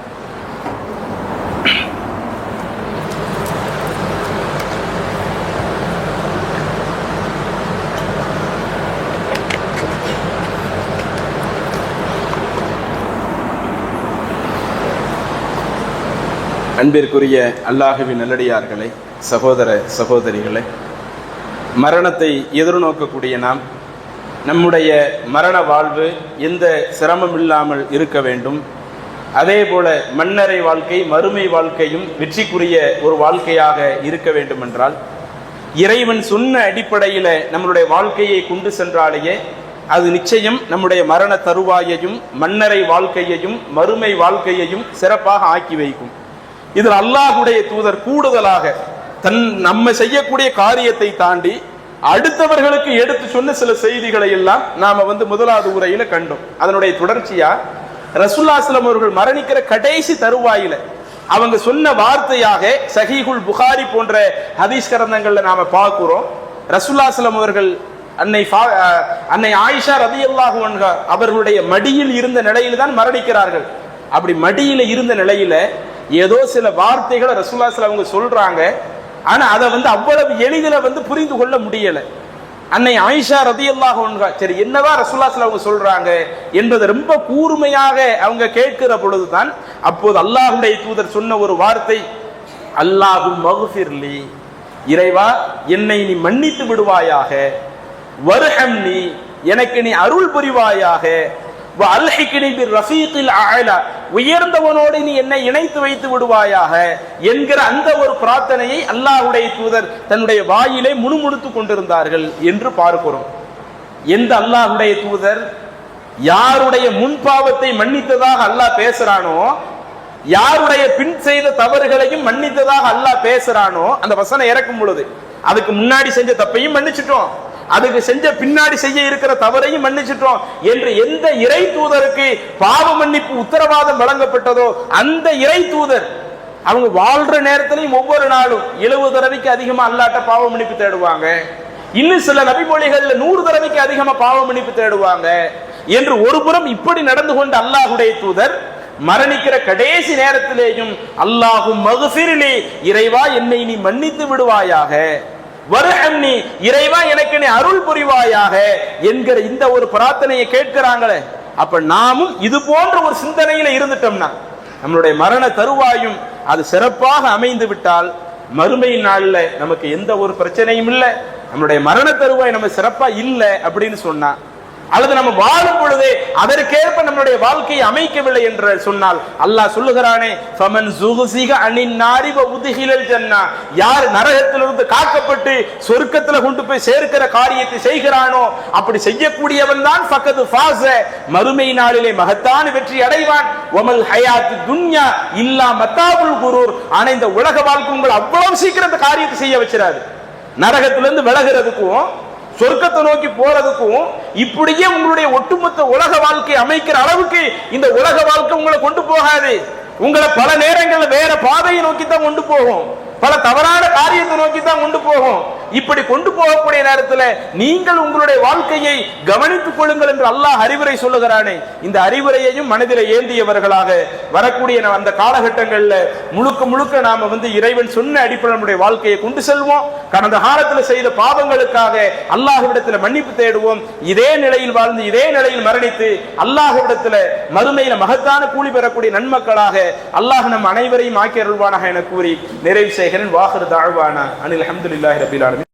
அன்பிற்குரிய அல்லாஹ்வின் நல்லடியார்களே, சகோதர சகோதரிகளே, மரணத்தை எதிர்நோக்கக்கூடிய நாம் நம்முடைய மரண வாழ்வு எந்த சிரமம் இல்லாமல் இருக்க வேண்டும். அதே போல மன்னரை வாழ்க்கை மறுமை வாழ்க்கையும் வெற்றிக்குரிய ஒரு வாழ்க்கையாக இருக்க வேண்டும் என்றால் இறைவன் சொன்ன அடிப்படையில் நம்மளுடைய வாழ்க்கையை கொண்டு சென்றாலேயே அது நிச்சயம் நம்முடைய மரண தருவாயையும் மன்னரை வாழ்க்கையையும் மறுமை வாழ்க்கையையும் சிறப்பாக ஆக்கி வைக்கும். இதில் அல்லாஹ்வுடைய தூதர் கூடுதலாக நம்ம செய்யக்கூடிய காரியத்தை தாண்டி அடுத்தவர்களுக்கு எடுத்து சொன்ன சில செய்திகளை எல்லாம் நாம முதலாவது உரையில கண்டோம். அதனுடைய தொடர்ச்சியா ரசூலுல்லாஹி ஸல்லல்லாஹு அலைஹி அவர்கள் மரணிக்கிற கடைசி தருவாயில அவங்க சொன்ன வார்த்தையாக சஹீஹுல் புகாரி போன்ற ஹதீஸ் கிரந்தங்கள்ல நாம பார்க்கிறோம். ரசூலுல்லாஹி ஸல்லல்லாஹு அலைஹி அவர்கள் அன்னை ஆயிஷா ரலியல்லாஹு அன்ஹா அவர்களுடைய மடியில் இருந்த நிலையில தான் மரணிக்கிறார்கள். அப்படி மடியில இருந்த நிலையில ஏதோ சில வார்த்தைகளை ரசூலுல்லாஹி ஸல்லல்லாஹு அலைஹி அவங்க சொல்றாங்க. ஆனா அதை அவ்வளவு எளிதில் புரிந்து கொள்ள முடியல. அன்னை ஆயிஷா ரலியல்லாஹு அன்ஹா சரி என்னதான் ரசூலுல்லாஹி ஸல்லல்லாஹு அலைஹி சொல்றாங்க என்பதை ரொம்ப கூர்மையாக அவங்க கேட்கிற பொழுதுதான் அப்போது அல்லாஹ்வுடைய தூதர் சொன்ன ஒரு வார்த்தை, அல்லாஹும் மக்ஃபிர்லி, இறைவா என்னை நீ மன்னித்து விடுவாயாக, வர்ஹம்னி எனக்கு நீ அருள் புரிவாயாக, உயர்ந்தவனோடு நீ என்னை இணைத்து வைத்து விடுவாயாக என்கிற அந்த ஒரு பிரார்த்தனையை அல்லாஹ்வுடைய தூதர் தன்னுடைய வாயிலே முணுமுணுத்துக் கொண்டிருந்தார்கள் என்று பார்க்கிறோம். எந்த அல்லாஹ்வுடைய தூதர் யாருடைய முன்பாவத்தை மன்னித்ததாக அல்லாஹ் பேசுறானோ, யாருடைய பின் செய்த தவறுகளையும் மன்னித்ததாக அல்லாஹ் பேசுறானோ, அந்த வசனம் இறக்கும் பொழுது அதுக்கு முன்னாடி செஞ்ச தப்பையும் மன்னிச்சிட்டோம், அதுக்கு செஞ்ச பின்னாடி செய்ய இருக்கிற தவறையும் மன்னிச்சிட்டோம் என்று எந்த இறை தூதருக்கு பாவ மன்னிப்பு உத்தரவாதம் வழங்கப்பட்டதோ அந்த இறை தூதர் அவங்க வாழ்ற நேரத்திலையும் ஒவ்வொரு நாளும் 70 தடவைக்கு அதிகமா அல்லாஹ்ட்ட பாவ மன்னிப்பு தேடுவாங்க. இன்னும் சில நபிமொழிகள்ல 100 தடவைக்கு அதிகமா பாவ மன்னிப்பு தேடுவாங்க என்று ஒருபுறம் இப்படி நடந்து கொண்ட அல்லாஹ்வுடைய தூதர் மரணிக்கிற கடைசி நேரத்திலேயும் அல்லாஹும் மக்ஃபிர்லி, இறைவா என்னை நீ மன்னித்து விடுவாயாக, வர்ஹம்னி இறைவா எனக்கு நீ அருள் புரிவாயாக என்கிற இந்த ஒரு பிரார்த்தனையை கேட்கிறாங்களே. அப்ப நாமும் இது போன்ற ஒரு சிந்தனையில இருந்துட்டோம்னா நம்மளுடைய மரண தருவாயும் அது சிறப்பாக அமைந்து விட்டால் மறுமை நாள்ல நமக்கு எந்த ஒரு பிரச்சனையும் இல்லை. நம்மளுடைய மரண தருவாய் நம்ம சிறப்பா இல்லை அப்படின்னு சொன்னா, அல்லது நம்ம வாழும் பொழுதே அதற்கேற்ப நம்மளுடைய வாழ்க்கையை அமைக்கவில்லை என்று சொன்னால் அல்லாஹ் சொல்லுகிறானே, ஃபமன் ஸுஹ்ஸிஹ அனின் நாரி வ உத்ஹிலல் ஜன்னah, யார் நரகத்திலிருந்து காக்கப்பட்டு சொர்க்கத்துல கொண்டு போய் சேர்க்கிற காரியத்தை செய்கிறானோ அப்படி செய்யக்கூடியவன் தான் ஃபகத் ஃபாஸ, மறுமை நாளிலே மகத்தான வெற்றி அடைவான். வமல் ஹயாத்து துன்யா இல்லா மத்தாவுல் குரூர், ஆனா இந்த உலக வாழ்க்கை உங்களை அவ்வளவு சீக்கிரம் இந்த காரியத்தை செய்ய வச்சிராது. நரகத்திலிருந்து விலகிறதுக்கும் சொர்க்கத்தை நோக்கி போறதுக்கும் இப்படியே உங்களுடைய ஒட்டுமொத்த உலக வாழ்க்கை அமைக்கிற அளவுக்கு இந்த உலக வாழ்க்கை உங்களை கொண்டு போகாது. உங்களை பல நேரங்களில் வேற பாதையை நோக்கி தான் கொண்டு போகும், பல தவறான காரியத்தை நோக்கி தான் கொண்டு போகும். இப்படி கொண்டு போகக்கூடிய நேரத்தில் நீங்கள் உங்களுடைய வாழ்க்கையை கவனித்துக் கொள்ளுங்கள் என்று அல்லாஹ் அறிவுரை சொல்லுகிறானே. இந்த அறிவுரையையும் மனதில் ஏந்தியவர்களாக வரக்கூடிய அந்த காலகட்டங்களில் முழுக்க முழுக்க நாம இறைவன் சொன்ன அடிப்படையில் நம்முடைய வாழ்க்கையை கொண்டு செல்வோம். கடந்த காலத்தில் செய்த பாவங்களுக்காக அல்லாஹ்விடத்தில் மன்னிப்பு தேடுவோம். இதே நிலையில் வாழ்ந்து இதே நிலையில் மரணித்து அல்லாஹ்விடத்தில் மறுமையில மகத்தான கூலி பெறக்கூடிய நன்மக்களாக அல்லாஹ் நம் அனைவரையும் ஆக்கி அருள்வானாக என கூறி நிறைவு செய்கிறேன். வாஹிர் தஅவானா அனில் ஹம்துலில்லாஹி ரப்பில் ஆலமீன்.